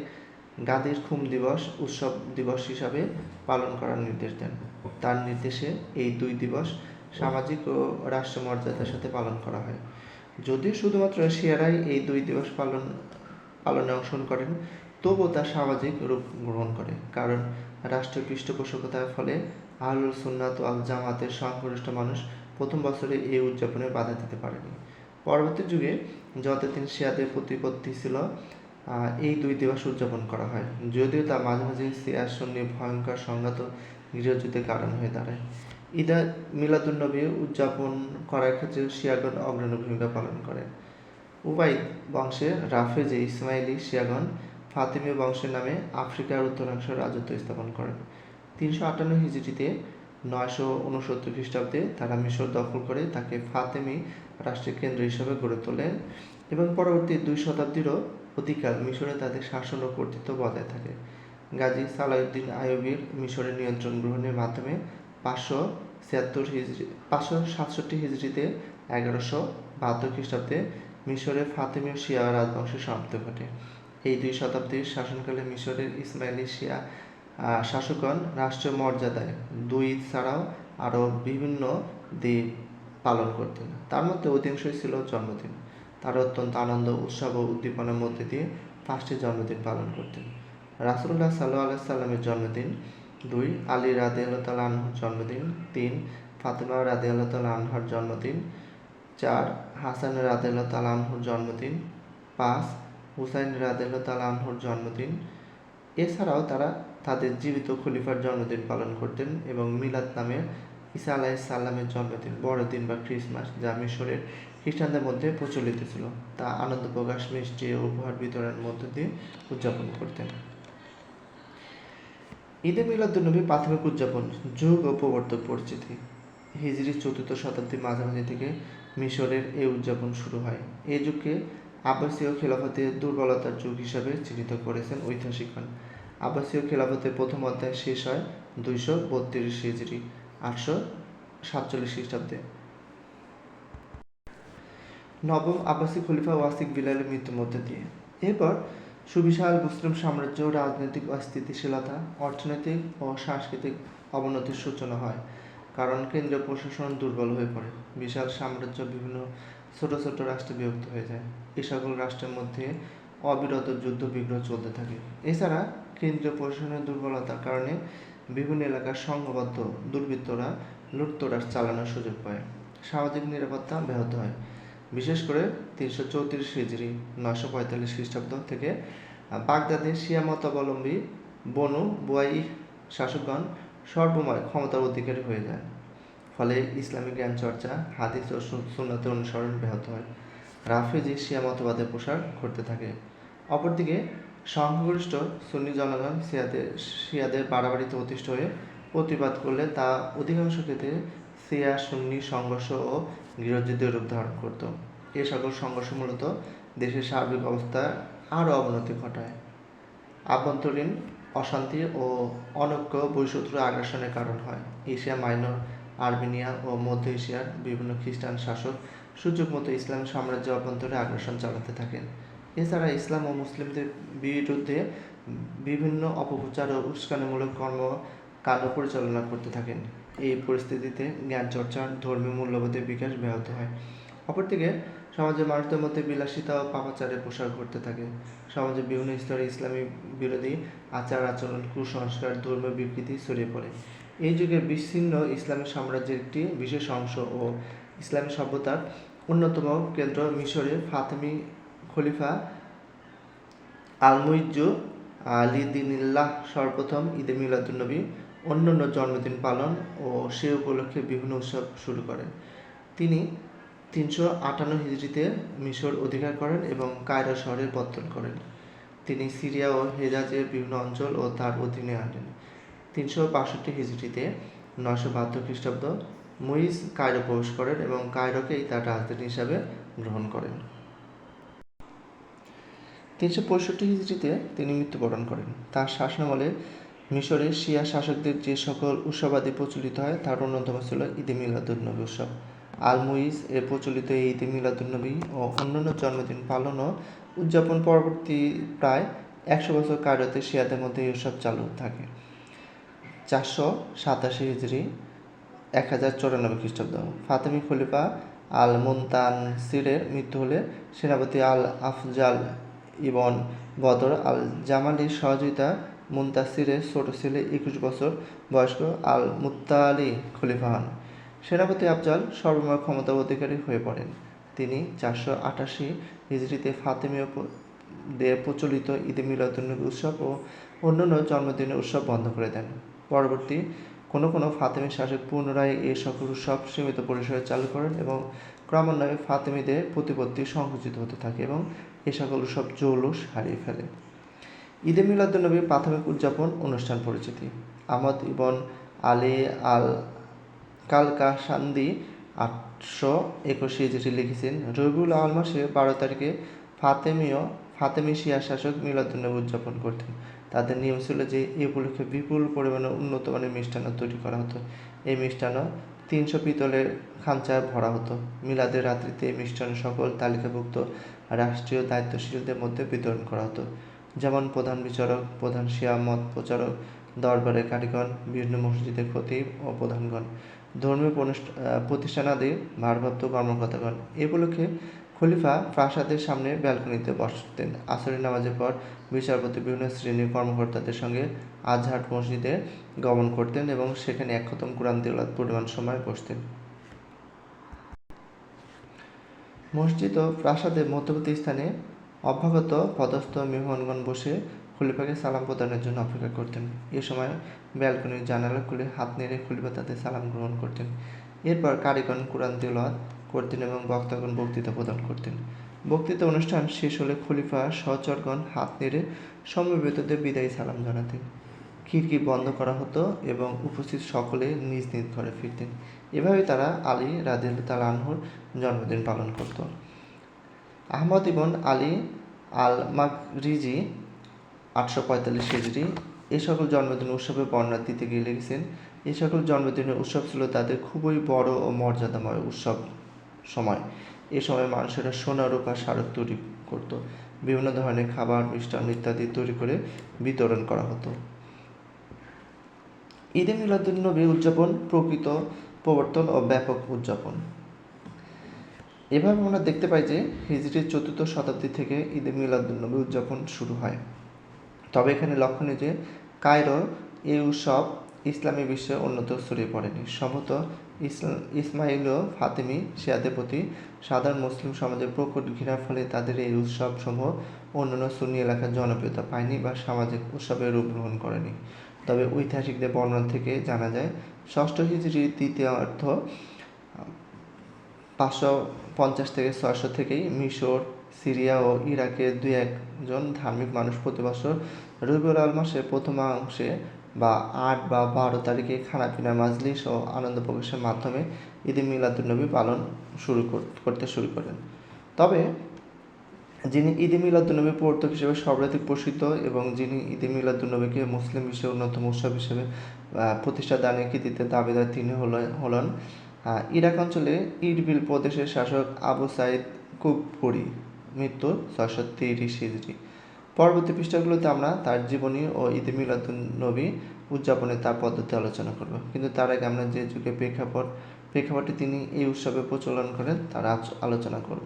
গাদির খুম দিবস উৎসব দিবস হিসাবে পালন করার নির্দেশ দেন। তার নির্দেশে এই দুই দিবস সামাজিক ও রাষ্ট্রীয় মর্যাদার সাথে পালন করা হয়। যদিও শুধুমাত্র শিয়ারাই এই দুই দিবস পালনে অংশগ্রহণ করেন, তবুও তা সামাজিক রূপ গ্রহণ করে, কারণ রাষ্ট্রীয় পৃষ্ঠপোষকতার ফলে আহলুস সুন্নাত ওয়াল জামাতের সংখ্যাগরিষ্ঠ মানুষ প্রথম বছরে এই উদযাপনে বাধা দিতে পারেনি। পরবর্তী যুগে যতদিন শিয়াদের প্রতিপত্তি ছিল, এই দুই দিবস উদযাপন করা হয়, যদিও তা মাঝে মাঝে শিয়া সুন্নি ভয়ঙ্কর সংঘাত গৃহযুদ্ধের কারণ হয়ে দাঁড়ায়। ঈদে মিলাদুন্নবী উদযাপন করার ক্ষেত্রে শিয়াগণ অগ্রণী ভূমিকা পালন করে। উবাইদ বংশের রাফেজে ইসমাইলি শিয়াগণ ফাতিমীয় বংশের নামে আফ্রিকার উত্তরাংশে রাজত্ব স্থাপন করেন। 358 হিজরিতে 969 খ্রিস্টাব্দে তারা মিশর দখল করে তাকে ফাতেমি রাষ্ট্রের কেন্দ্র হিসেবে গড়ে তোলে এবং পরবর্তী 2 শতাব্দীরও অধিকার মিশরে তাদের শাসন ও কর্তৃত্ব বজায় থাকে। গাজী সালাউদ্দিন আইয়ুবীর মিশরের নিয়ন্ত্রণ গ্রহণের মাধ্যমে 567 হিজরিতে 1172 খ্রিস্টাব্দে মিশরে ফাতেমীয় শিয়া রাজবংশের সমাপ্তি ঘটে। এই 2 শতাব্দীর শাসনকালে মিশরের ইসমাইলি শিয়া শাসকগণ রাষ্ট্রীয় মর্যাদায় 2 ঈদ ছাড়াও আরও বিভিন্ন দিন পালন করতেন। তার মধ্যে অধিকাংশই ছিল জন্মদিন। তারা অত্যন্ত আনন্দ, উৎসব ও উদ্দীপনার মধ্যে দিয়ে 5টি জন্মদিন পালন করতেন। রাসূলুল্লাহ সাল্লাল্লাহু আলাইহি সাল্লামের জন্মদিন, 2 আলী রাদিয়াল্লাহু তাআলা আনহুর জন্মদিন, 3 ফাতিমা রাদিয়াল্লাহু তাআলা আনহার জন্মদিন, 4 হাসান রাদিয়াল্লাহু তাআলা আনহুর জন্মদিন, 5 হুসাইন রাদিয়াল্লাহু তাআলা আনহুর জন্মদিন। এছাড়াও তারা তাদের জীবিত খলিফার জন্মদিন পালন করতেন এবং মিলাদ নামে ঈসা আলাইহিস সালামের জন্মদিন, বড়দিন বা ক্রিসমাস, যা মিশরের খ্রিস্টানদের মধ্যে প্রচলিত ছিল, তা আনন্দ প্রকাশ, মিষ্টি ও উপহার বিতরণের মধ্য দিয়ে উদযাপন করতেন। ঈদে মিলাদুন্নবী প্রাথমিক উদযাপন, যুগ ও প্রবর্তক পরিচিতি। হিজরি চতুর্থ শতাব্দীর মাঝামাঝি থেকে মিশরের এই উদযাপন শুরু হয়। এই যুগকে আব্বাসীয় খেলাফতের দুর্বলতার যুগ হিসাবে চিহ্নিত করেছেন ঐতিহাসিকগণ। আব্বাসীয় খেলাফতের প্রথম অধ্যায় শেষ হয় 232 হিজরি 847 খ্রিস্টাব্দে। নবম আব্বাসী খলিফা ওয়াসিক বিলালের মৃত্যুর মধ্যে দিয়ে। এরপর সুবিশাল মুসলিম সাম্রাজ্য রাজনৈতিক অস্থিতিশীলতা, অর্থনৈতিক ও সাংস্কৃতিক অবনতির সূচনা হয়, কারণ কেন্দ্রীয় প্রশাসন দুর্বল হয়ে পড়ে। বিশাল সাম্রাজ্য বিভিন্ন ছোট ছোট রাষ্ট্রে বিভক্ত হয়ে যায়। এ সকল রাষ্ট্রের মধ্যে অবিরত যুদ্ধ বিগ্রহ চলতে থাকে। এছাড়া কেন্দ্রীয় প্রশাসনের দুর্বলতার কারণে বিভিন্ন এলাকার সংঘবদ্ধ দুর্বৃত্তরা লুটতরাজ চালানোর সুযোগ পায়। সামাজিক নিরাপত্তা ব্যাহত হয়। বিশেষ করে 334 হিজরি 945 খ্রিস্টাব্দ থেকে বাগদাদে শিয়া মতাবলম্বী বনু বুয়াই শাসকগণ সর্বময় ক্ষমতার অধিকারী হয়ে যায়। ফলে ইসলামী জ্ঞান চর্চা, হাদিস ও সুন্নাতের অনুসরণ ব্যাহত হয়। রাফেজি শিয়া মতবাদের প্রসার ঘটতে থাকে। অপরদিকে সংখ্যাগরিষ্ঠ সুন্নি জনগণ শিয়াদের বাড়াবাড়িতে অতিষ্ঠ হয়ে প্রতিবাদ করলে তা অধিকাংশ ক্ষেত্রে শিয়া সুন্নি সংঘর্ষ ও গৃহযুদ্ধের রূপ ধারণ করত। এ সকল সংঘর্ষ মূলত দেশের সার্বিক অবস্থার আরও অবনতি ঘটায়। আভ্যন্তরীণ অশান্তি ও অনৈক্য বহিঃশত্রু আগ্রাসনের কারণ হয়। এশিয়া মাইনর, আর্মেনিয়া ও মধ্য এশিয়ার বিভিন্ন খ্রিস্টান শাসক সুযোগ মতো ইসলামী সাম্রাজ্যের অভ্যন্তরে আগ্রাসন চালাতে থাকেন। এছাড়া ইসলাম ও মুসলিমদের বিরুদ্ধে বিভিন্ন অপপ্রচার ও উস্কানিমূলক কর্মকাণ্ড পরিচালনা করতে থাকেন। এই পরিস্থিতিতে জ্ঞান চর্চার ধর্মীয় মূল্যবোধের বিকাশ ব্যাহত হয়। অপরদিকে সমাজের মানুষদের মধ্যে বিলাসিতা ও পাপাচারের প্রসার ঘটতে থাকে। সমাজের বিভিন্ন স্তরে ইসলামী বিরোধী আচার আচরণ, কুসংস্কার, ধর্মীয় বিকৃতি ছড়িয়ে পড়ে। এই যুগে বিচ্ছিন্ন ইসলামী সাম্রাজ্যের একটি বিশেষ অংশ ও ইসলামী সভ্যতার অন্যতম কেন্দ্র মিশরে ফাতেমি খলিফা আল-মুইজ্জু আলী-দিনিল্লাহ সর্বপ্রথম ঈদে মিলাদুন্নবী অন্যান্য জন্মদিন পালন ও সে উপলক্ষে বিভিন্ন উৎসব শুরু করেন। তিনি 358 হিজরিতে মিশর অধিকার করেন এবং কায়রো শহরে পত্তন করেন। তিনি সিরিয়া ও হেজাজের বিভিন্ন অঞ্চল ও তার অধীনে আনেন। 362 হিজরিতে 972 খ্রিস্টাব্দ মুইজ কায়রো প্রবেশ করেন এবং কায়রোকেই তার রাজধানী হিসাবে গ্রহণ করেন। 365 হিজরিতে তিনি মৃত্যুবরণ করেন। তার শাসনামলে মিশরে শিয়া শাসকদের যে সকল উৎসবাদি প্রচলিত হয় তার অন্যতম ছিল ঈদে মিলাদুন্নবী উৎসব। আল-মুইজ এর প্রচলিত এই ঈদে মিলাদুন্নবী ও অন্যান্য জন্মদিন পালন ও উদযাপন পরবর্তী প্রায় 100 বছর কায়রোতে শিয়াদের মধ্যে এই উৎসব চালু থাকে। 487 হিজরি 1094 খ্রিস্টাব্দ ফাতেমি খলিফা আল-মুনতাসিরের মৃত্যু হলে সেনাপতি আল-আফজাল ইবন বদর আল-জামালির সহযোগিতা মুনতাসিরের ছোট ছেলে 21 বছর বয়স্ক আল-মুত্তালি খলিফা হন। সেনাপতি আফজাল সর্বময় ক্ষমতার অধিকারী হয়ে পড়েন। তিনি 488 হিজরিতে ফাতেমীয়দের প্রচলিত ঈদে মিলাদুন্নবী উৎসব ও অন্যান্য জন্মদিনের উৎসব বন্ধ করে দেন। পরবর্তী কোনো ফাতেমি শাসক পুনরায় এ সকল উৎসব সীমিত পরিসরে চালু করেন এবং ক্রমান্বয়ে ফাতেমিদের প্রতিপত্তি সংকুচিত হতে থাকে এবং এ সকল উৎসব জৌলুস হারিয়ে ফেলে। ঈদে মিলাদুন্নবীর প্রাথমিক উদযাপন অনুষ্ঠান পরিচিতি। আহমদ ইবন আলী আল কালকাসান্দি 821 হিজরি লিখেছেন, রবিউল আউয়াল মাসের 12 তারিখে ফাতেমি শিয়া শাসক মিলাদুন্নবী উদযাপন করতেন। তাদের নিয়ম ছিল যে এই উপলক্ষে বিপুল পরিমাণে উন্নত মানের মিষ্টান্ন তৈরি করা হতো। এই মিষ্টান্ন 300 পিতলের খাঁচায় ভরা হতো। মিলাদের রাত্রিতে এই মিষ্টান্ন সকল তালিকাভুক্ত রাষ্ট্রীয় দায়িত্বশীলদের মধ্যে বিতরণ করা হতো, যেমন প্রধান বিচারক, প্রধান শিয়া মত প্রচারক, দরবারের কারিগণ, বিভিন্ন মসজিদের খতিব ও প্রধানগণ, ধর্মীয় প্রতিষ্ঠানাদির ভারপ্রাপ্ত কর্মকর্তাগণ। এ উপলক্ষে খলিফা প্রাসাদের সামনে ব্যালকনিতে বসতেন। আসরের নামাজের পর বিচারপতি বিভিন্ন শ্রেণীর কর্মকর্তাদের সঙ্গে আজহার মসজিদে গমন করতেন এবং সেখানে এক খতম কুরআন তিলাওয়াত পরিমাণ সময় বসতেন। মসজিদ ও প্রাসাদের মধ্যবর্তী স্থানে অভ্যাগত পদস্থ মেহমানগণ বসে খলিফাকে সালাম প্রদানের জন্য অপেক্ষা করতেন। এ সময় ব্যালকনির জানালা খুলে হাত নেড়ে খলিফা তাদের সালাম গ্রহণ করতেন। এরপর কারিগণ কুরআন তিলাওয়াত করতেন এবং বক্তাগণ বক্তৃতা প্রদান করতেন। বক্তৃতা অনুষ্ঠান শেষ হলে খলিফা সহচরগণ হাত নেড়ে সমবেতদের বিদায়ী সালাম জানাতেন। খিড়কি বন্ধ করা হতো এবং উপস্থিত সকলে নিজ নিজ ঘরে ফিরতেন। এভাবে তারা আলী রাদিয়াল্লাহু তাআলা আনহুর জন্মদিন পালন করত। আহমদ ইবন আলী আল মাগরিজি 845 হিজরি এই সকল জন্মদিন উৎসবের বর্ণনা দিতে গিয়ে লিখেছেন, এই সকল জন্মদিনের উৎসব ছিল তাদের খুবই বড় ও মর্যাদাময় উৎসব সময়। এ সময় মানুষেরা সোনা রূপা স্মারক তৈরি করত, বিভিন্ন ধরনের খাবার, মিষ্টান্ন ইত্যাদি তৈরি করে বিতরণ করা হতো। ঈদে মিলাদুন্নবী উদযাপন প্রকৃত প্রবর্তন ও ব্যাপক উদযাপন। এভাবে আমরা দেখতে পাই যে হিজরির 4th শতাব্দী থেকে ঈদে মিলাদুন্নবী উদযাপন শুরু হয়। তবে এখানে লক্ষণীয় যে কায়রো এই উৎসব ইসলামী বিশ্বে অন্যত্র ছড়িয়ে পড়েনি। সম্ভবত ইসমাইল ও ফাতেমি শিয়াদের প্রতি সাধারণ মুসলিম সমাজের প্রকট ঘৃণার ফলে তাদের এই উৎসবসমূহ অন্যান্য সুন্নি এলাকার জনপ্রিয়তা পায়নি বা সামাজিক উৎসবের রূপ গ্রহণ করেনি। তবে ঐতিহাসিকদের বর্ণনা থেকে জানা যায় 6ষ্ঠ হিজরির দ্বিতীয়ার্ধ 550 থেকে 600 থেকেই মিশর, সিরিয়া ও ইরাকের 2-1 ধার্মিক মানুষ প্রতি বছর রবিউল আউয়াল মাসের প্রথমাংশে বা 8 বা 12 তারিখে খানাপিনা, মাজলিস ও আনন্দ প্রকাশের মাধ্যমে ঈদে মিলাদুন্নবী পালন করতে শুরু করেন। তবে যিনি ঈদে মিলাদুন্নবী প্রবর্তক হিসেবে সর্বাধিক প্রসিদ্ধ এবং যিনি ঈদে মিলাদুন্নবীকে মুসলিম বিশ্বের অন্যতম উৎসব হিসেবে প্রতিষ্ঠা দানের কৃতিত্বের দাবিদার তিনি হলেন ইরাক অঞ্চলে ইরবিল প্রদেশের শাসক আবু সাইদ কুবরি, মৃত্যু 630 হিজরি। পরবর্তী পৃষ্ঠাগুলোতে আমরা তার জীবনী ও ঈদে মিলাদুন্নবী উদযাপনে তার পদ্ধতি আলোচনা করব, কিন্তু তার আগে আমরা যে যুগে প্রেক্ষাপটে তিনি এই উৎসবে প্রচলন করেন তার আলোচনা করব।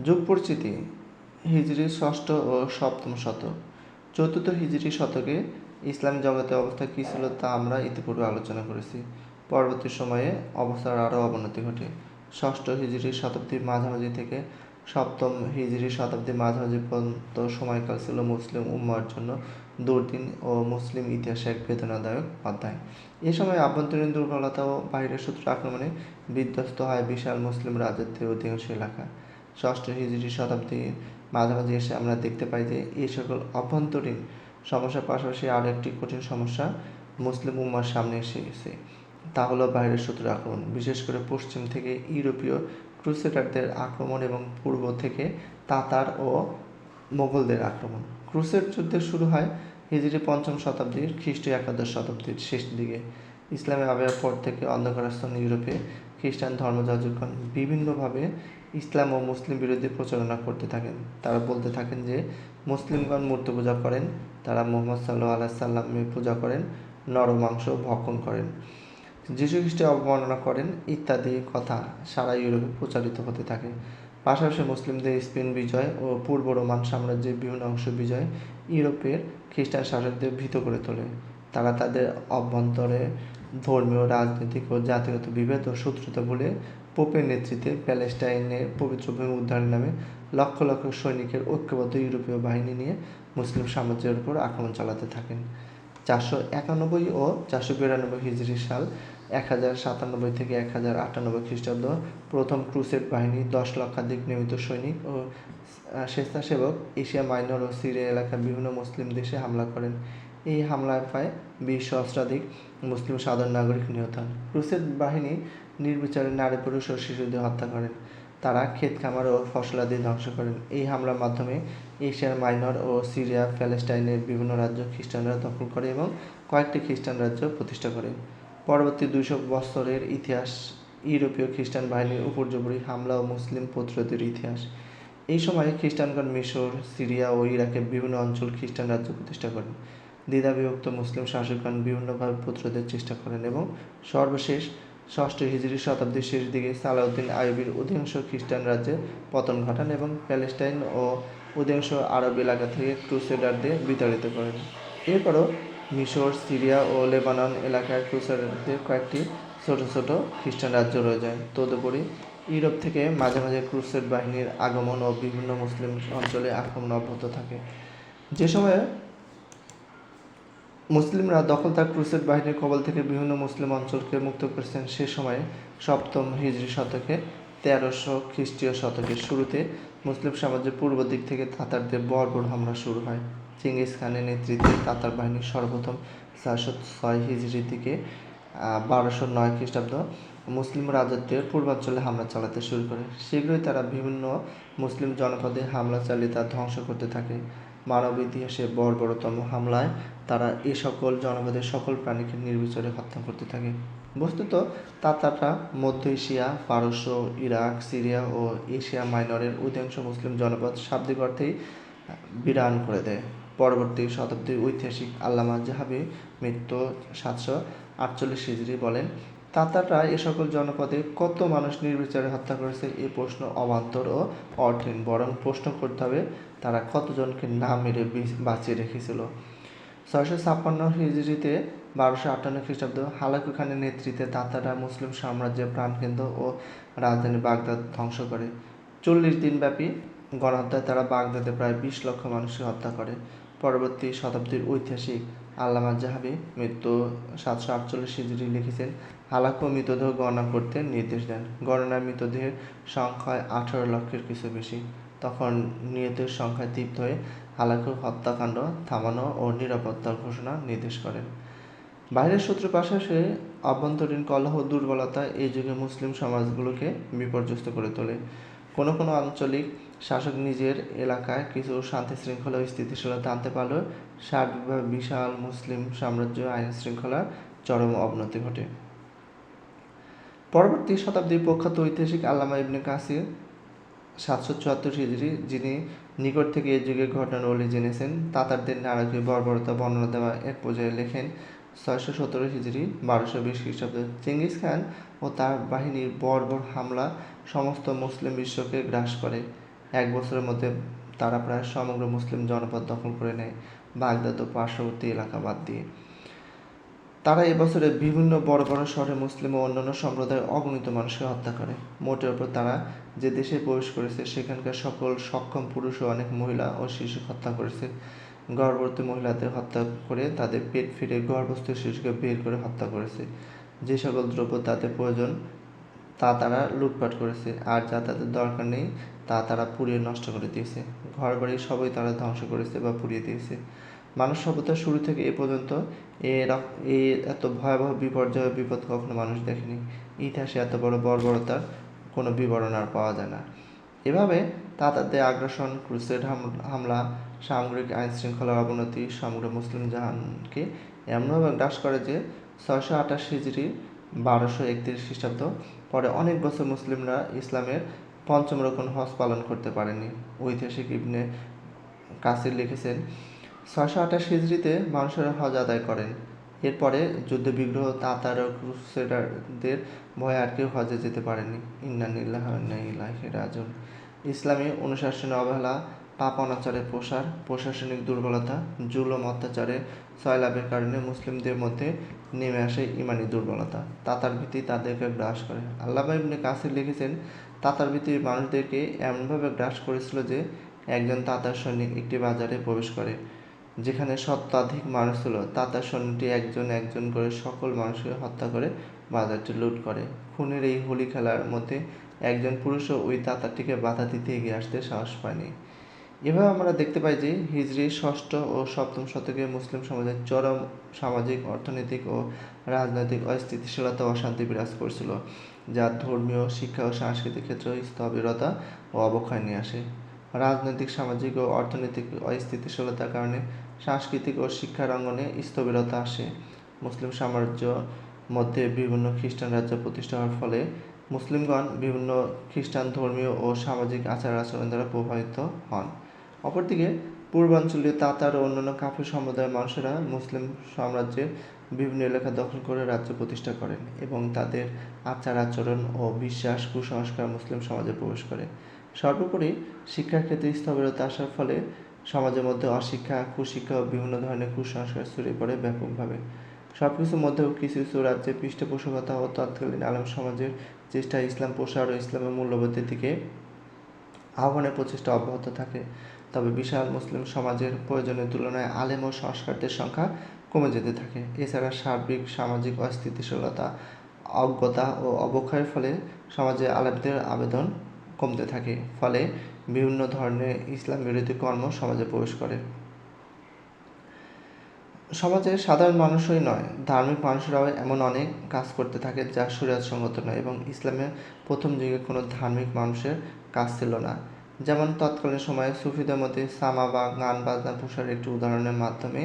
যুগ পরিচিতি: হিজরি 6ষ্ঠ ও 7ম শতক। 4th হিজরি শতকে ইসলামী জগতের অবস্থা কী ছিল তা আমরা ইতিপূর্বে আলোচনা করেছি। পরবর্তী সময়ে অবস্থার আরও অবনতি ঘটে। 6ষ্ঠ হিজরি শতাব্দীর মাঝামাঝি থেকে 7ম হিজরি শতাব্দীর মাঝামাঝি পর্যন্ত সময়কাল ছিল মুসলিম উম্মাহর জন্য দুর্দিন ও মুসলিম ইতিহাসে এক বেদনাদায়ক অধ্যায়। এ সময় আভ্যন্তরীণ দুর্বলতা ও বাইরের শত্রুর আক্রমণে বিধ্বস্ত হয় বিশাল মুসলিম রাজত্বের অধিকাংশ এলাকা। 6ষ্ঠ হিজরি শতাব্দীর মাঝামাঝি এসে আমরা দেখতে পাই যে এই সকল অভ্যন্তরীণ সমস্যার পাশাপাশি আরও একটি কঠিন সমস্যা মুসলিম উম্মার সামনে এসেছে, তা হলো বাইরের শত্রুর আক্রমণ, বিশেষ করে পশ্চিম থেকে ইউরোপীয় ক্রুসেডারদের আক্রমণ এবং পূর্ব থেকে তাতার ও মোগলদের আক্রমণ। ক্রুসেড যুদ্ধ শুরু হয় হিজরি 5ম শতাব্দীর খ্রিস্টীয় একাদশ শতাব্দীর শেষ দিকে। ইসলামের আবির্ভাবের পর থেকে অন্ধকারাচ্ছন্ন ইউরোপে খ্রিস্টান ধর্মযাজকগণ বিভিন্নভাবে ইসলাম ও মুসলিম বিরোধী প্রচারণা করতে থাকেন। তারা বলতে থাকেন যে মুসলিমগণ মূর্তি পূজা করেন, তারা মুহাম্মদ সাল্লাল্লাহু আলাইহি সাল্লামের পূজা করেন, নরমাংস ভক্ষণ করেন, যীশু খ্রিস্টের অবমাননা করেন ইত্যাদি কথা সারা ইউরোপে প্রচারিত হতে থাকে। পাশাপাশি মুসলিমদের স্পেন বিজয় ও পূর্ব রোমান সাম্রাজ্যের বিভিন্ন অংশ বিজয় ইউরোপের খ্রিস্টান শাসকদের ভীত করে তোলে। তারা তাদের অভ্যন্তরে ধর্মীয়, রাজনৈতিক ও জাতিগত বিভেদ ও শত্রুতা বলে পোপের নেতৃত্বে প্যালেস্টাইনের পবিত্র ভূমি উদ্ধারের নামে লক্ষ লক্ষ সৈনিকের ঐক্যবদ্ধ ইউরোপীয় বাহিনী নিয়ে মুসলিম সাম্রাজ্যের উপর আক্রমণ চালাতে থাকেন। 491 ও 492 হিজরি সাল 1097 থেকে 1098 খ্রিস্টাব্দ প্রথম ক্রুসেড বাহিনী 10 লক্ষাধিক নিয়মিত সৈনিক ও স্বেচ্ছাসেবক এশিয়া মাইনর ও সিরিয়া এলাকার বিভিন্ন মুসলিম দেশে হামলা করেন। এই হামলায় প্রায় 20 সহস্রাধিক মুসলিম সাধারণ নাগরিক নিহত হন। ক্রুসেড বাহিনী নির্বিচারে নারী, পুরুষ ও শিশুদের হত্যা করেন। তারা ক্ষেত খামার ও ফসলাদি ধ্বংস করেন। এই হামলার মাধ্যমে এশিয়ার মাইনর ও সিরিয়া, প্যালেস্টাইনের বিভিন্ন রাজ্য খ্রিস্টানরা দখল করে এবং কয়েকটি খ্রিস্টান রাজ্য প্রতিষ্ঠা করে। পরবর্তী 200 বছরের ইতিহাস ইউরোপীয় খ্রিস্টান বাহিনীর উপর্যুপরি হামলা ও মুসলিম প্রতিরোধের ইতিহাস। এই সময়ে খ্রিস্টানগণ মিশর, সিরিয়া ও ইরাকের বিভিন্ন অঞ্চল খ্রিস্টান রাজ্য প্রতিষ্ঠা করেন। দ্বিধাবিভক্ত মুসলিম শাসকগণ বিভিন্নভাবে প্রতিরোধের চেষ্টা করেন এবং সর্বশেষ 6ষ্ঠ হিজরি শতাব্দীর শেষ দিকে সালাউদ্দিন আইয়ুবীর অধিকাংশ খ্রিস্টান রাজ্যের পতন ঘটান এবং প্যালেস্টাইন ও অধিকাংশ আরব এলাকা থেকে ক্রুসেডারদের বিতাড়িত করেন। এরপরও মিশর, সিরিয়া ও লেবানন এলাকায় ক্রুসেডারদের কয়েকটি ছোট ছোট খ্রিস্টান রাজ্য রয়ে যায়। তদুপরি ইউরোপ থেকে মাঝে মাঝে ক্রুসেড বাহিনীর আগমন ও বিভিন্ন মুসলিম অঞ্চলে আক্রমণ অব্যাহত থাকে। যে সময়ে মুসলিমরা দখলদার ক্রুসেড বাহিনীর কবল থেকে বিভিন্ন মুসলিম অঞ্চলকে মুক্ত করেছেন, সে সময়ে 7ম হিজরি শতকে 1300 খ্রিস্টীয় শতকের শুরুতে মুসলিম সাম্রাজ্যের পূর্ব দিক থেকে তাতারদের বর্বর হামলা শুরু হয়। চেঙ্গিস খানের নেতৃত্বে তাতার বাহিনী সর্বপ্রথম 406 হিজরির দিকে 1209 খ্রিস্টাব্দ মুসলিম রাজত্বের পূর্বাঞ্চলে হামলা চালাতে শুরু করে। শীঘ্রই তারা বিভিন্ন মুসলিম জনপদে হামলা চালিয়ে তা ধ্বংস করতে থাকে। মানব ইতিহাসে বর্বরতম হামলায় তারা এ সকল জনপদের সকল প্রাণীকে নির্বিচারে হত্যা করতে থাকে। বস্তুত তাতাররা মধ্য এশিয়া, পারস্য, ইরাক, সিরিয়া ও এশিয়া মাইনরের অধিকাংশ মুসলিম জনপদ শাব্দিক অর্থেই বিরান করে দেয়। পরবর্তী শতাব্দীর ঐতিহাসিক আল্লামা জাহাবি মৃত্যু 748 হিজরি বলেন, তাতাররা এ সকল জনপদে কত মানুষ নির্বিচারে হত্যা করেছে এ প্রশ্ন অবান্তর ও অর্থহীন, বরং প্রশ্ন করতে হবে তারা কতজনকে না মেরে বাঁচিয়ে রেখেছিল। 656 হিজরিতে 1258 খ্রিস্টাব্দ হালাকু খানের নেতৃত্বে তাতাররা মুসলিম সাম্রাজ্যের প্রাণকেন্দ্র ও রাজধানী বাগদাদ ধ্বংস করে। 40 দিনব্যাপী গণহত্যায় তারা বাগদাদে প্রায় 20 লক্ষ মানুষকে হত্যা করে। পরবর্তী শতাব্দীর ঐতিহাসিক আল্লামা জাহাবি মৃত্যু 748 হিজরি লিখেছেন, হালাকু মৃতদেহ গণনা করতে নির্দেশ দেন। গণনায় মৃতদেহের সংখ্যায় 18 লক্ষের কিছু বেশি। তখন নিহতের সংখ্যায় তৃপ্ত হয়ে হালাকু হত্যাকাণ্ড থামানো ও নিরাপত্তার ঘোষণা নির্দেশ করেন। বাইরের শত্রুর পাশাপাশি অভ্যন্তরীণ কলহ ও দুর্বলতা এই যুগে মুসলিম সমাজগুলোকে বিপর্যস্ত করে তোলে। কোনো কোনো আঞ্চলিক শাসক নিজের এলাকায় কিছু শান্তি শৃঙ্খলা ও স্থিতিশীলতা আনতে পারলেও সার্বিকভাবে বিশাল মুসলিম সাম্রাজ্য আইন শৃঙ্খলার চরম অবনতি ঘটে। পরবর্তী শতাব্দীর প্রখ্যাত ঐতিহাসিক আল্লামা ইবনে কাসির 774 হিজরি, যিনি নিকট থেকে এই যুগের ঘটনাবলী জেনেছেন, তাতারদের নারকীয় বর্বরতা বর্ণনা দেওয়া এক পর্যায়ে লেখেন, 617 হিজরি 1220 খ্রিস্টাব্দ চেঙ্গিস খান ও তার বাহিনীর বর্বর হামলা সমস্ত মুসলিম বিশ্বকে গ্রাস করে। এক বছরের মধ্যে তারা প্রায় সমগ্র মুসলিম জনপদ দখল করে নেয়, বাগদাদ ও পার্শ্ববর্তী এলাকা বাদ দিয়ে। তারা এবছরে বিভিন্ন বড় বড় শহরে মুসলিম ও অন্যান্য সম্প্রদায়ের অগণিত মানুষকে হত্যা করে। মোটের ওপর তারা যে দেশে প্রবেশ করেছে সেখানকার সকল সক্ষম পুরুষ ও অনেক মহিলা ও শিশু হত্যা করেছে। গর্ভবতী মহিলাদের হত্যা করে তাদের পেট ফিরে গর্ভস্থ শিশুকে বের করে হত্যা করেছে। যে সকল দ্রব্য তাদের প্রয়োজন তা তারা লুটপাট করেছে, আর যা তাদের দরকার নেই তা তারা পুড়িয়ে নষ্ট করে দিয়েছে। ঘরবাড়ি সবই তারা ধ্বংস করেছে বা পুড়িয়ে দিয়েছে। মানব সভ্যতার শুরু থেকে এ পর্যন্ত এত ভয়াবহ বিপর্যয় বিপদ কখনো মানুষ দেখেনি। ইতিহাসে এত বড় বর্বরতার কোনো বিবরণ আর পাওয়া যায় না। এভাবে তাতারদের আগ্রাসন, ক্রুসেড হামলা, সামগ্রিক আইন শৃঙ্খলার অবনতি সমগ্র মুসলিম জাহানকে এমনভাবে গ্রাস করে যে 628 হিজরি 1231 খ্রিস্টাব্দ পরে অনেক বছর মুসলিমরা ইসলামের পঞ্চম রকম হজ পালন করতে পারেনি। ঐতিহাসিক ইবনে কাসির লিখেছেন, 628 হিজরিতে মানুষেরা হজ আদায় করেন। এরপরে যুদ্ধবিগ্রহ, তাতার ও ক্রুসেডারদের ভয়ে আর কেউ হজে যেতে পারেনি। ইন্না লিল্লাহি ওয়া ইন্না ইলাইহি রাজিউন। ইসলামী অনুশাসনে অবহেলা, পাপ অনাচারের প্রসার, প্রশাসনিক দুর্বলতা, জুলুম অত্যাচারের সয়লাভের কারণে মুসলিমদের মধ্যে নেমে আসে ইমানি দুর্বলতা। তাতার ভীতি তাদেরকে গ্রাস করে। আল্লামা ইবনে কাসির লিখেছেন, তাতার ভীতি মানুষদেরকে এমনভাবে গ্রাস করেছিল যে একজন তাতার সৈনিক একটি বাজারে প্রবেশ করে, যেখানে শতাধিক মানুষ ছিল। তাতার সৈন্যটি একজন একজন করে সকল মানুষকে হত্যা করে বাজারটি লুট করে। খুনের এই হোলি খেলার মধ্যে একজন পুরুষও ওই তাতারটিকে বাধা দিতে এগিয়ে আসতে সাহস পায়নি। এভাবে আমরা দেখতে পাই যে হিজরির 6ষ্ঠ ও 7ম শতকে মুসলিম সমাজের চরম সামাজিক, অর্থনৈতিক ও রাজনৈতিক অস্থিতিশীলতা ও অশান্তি বিরাজ করছিল, যা ধর্মীয়, শিক্ষা ও সাংস্কৃতিক ক্ষেত্রে স্থবিরতা ও অবক্ষয় নিয়ে আসে। রাজনৈতিক, সামাজিক ও অর্থনৈতিক অস্থিতিশীলতার কারণে সাংস্কৃতিক ও শিক্ষার অঙ্গনে স্থবিরতা আসে। মুসলিম সাম্রাজ্য মধ্যে বিভিন্ন খ্রিস্টান রাজ্য প্রতিষ্ঠা হওয়ার ফলে মুসলিমগণ বিভিন্ন খ্রিস্টান ধর্মীয় ও সামাজিক আচার আচরণ দ্বারা প্রভাবিত হন। অপরদিকে পূর্বাঞ্চলীয় তাতার ও অন্যান্য কাফির সম্প্রদায়ের মানুষেরা মুসলিম সাম্রাজ্যের বিভিন্ন এলাকা দখল করে রাজ্য প্রতিষ্ঠা করেন এবং তাদের আচার আচরণ ও বিশ্বাস, কুসংস্কার মুসলিম সমাজে প্রবেশ করে। সর্বোপরি শিক্ষার ক্ষেত্রে স্থবিরতা আসার ফলে সমাজের মধ্যে অশিক্ষা, কুশিক্ষা ও বিভিন্ন ধরনের কুসংস্কার ছড়িয়ে পড়ে ব্যাপকভাবে। সবকিছুর মধ্যেও কিছু কিছু রাজ্যে পৃষ্ঠপোষকতা ও তৎকালীন আলেম সমাজের চেষ্টা ইসলাম প্রসার ও ইসলামের মূল্যবোধের দিকে আহ্বানের প্রচেষ্টা অব্যাহত থাকে। তবে বিশাল মুসলিম সমাজের প্রয়োজনের তুলনায় আলেম ও সংস্কারকদের সংখ্যা কমে যেতে থাকে। এছাড়া সার্বিক সামাজিক অস্থিতিশীলতা, অজ্ঞতা ও অবক্ষয়ের ফলে সমাজে আলেমদের আবেদন কমতে থাকে, ফলে বিভিন্ন ধরনের ইসলাম বিরোধী কর্ম সমাজে প্রবেশ করে। সমাজে সাধারণ মানুষই নয়, ধার্মিক মানুষরাও এমন অনেক কাজ করতে থাকে যা শরীয়তসঙ্গত নয় এবং ইসলামের প্রথম যুগে কোনো ধার্মিক মানুষের কাজ ছিল না। যেমন তৎকালীন সময়ে সুফিদের মধ্যে সামা বা গান বাজনা প্রসারের একটি উদাহরণের মাধ্যমে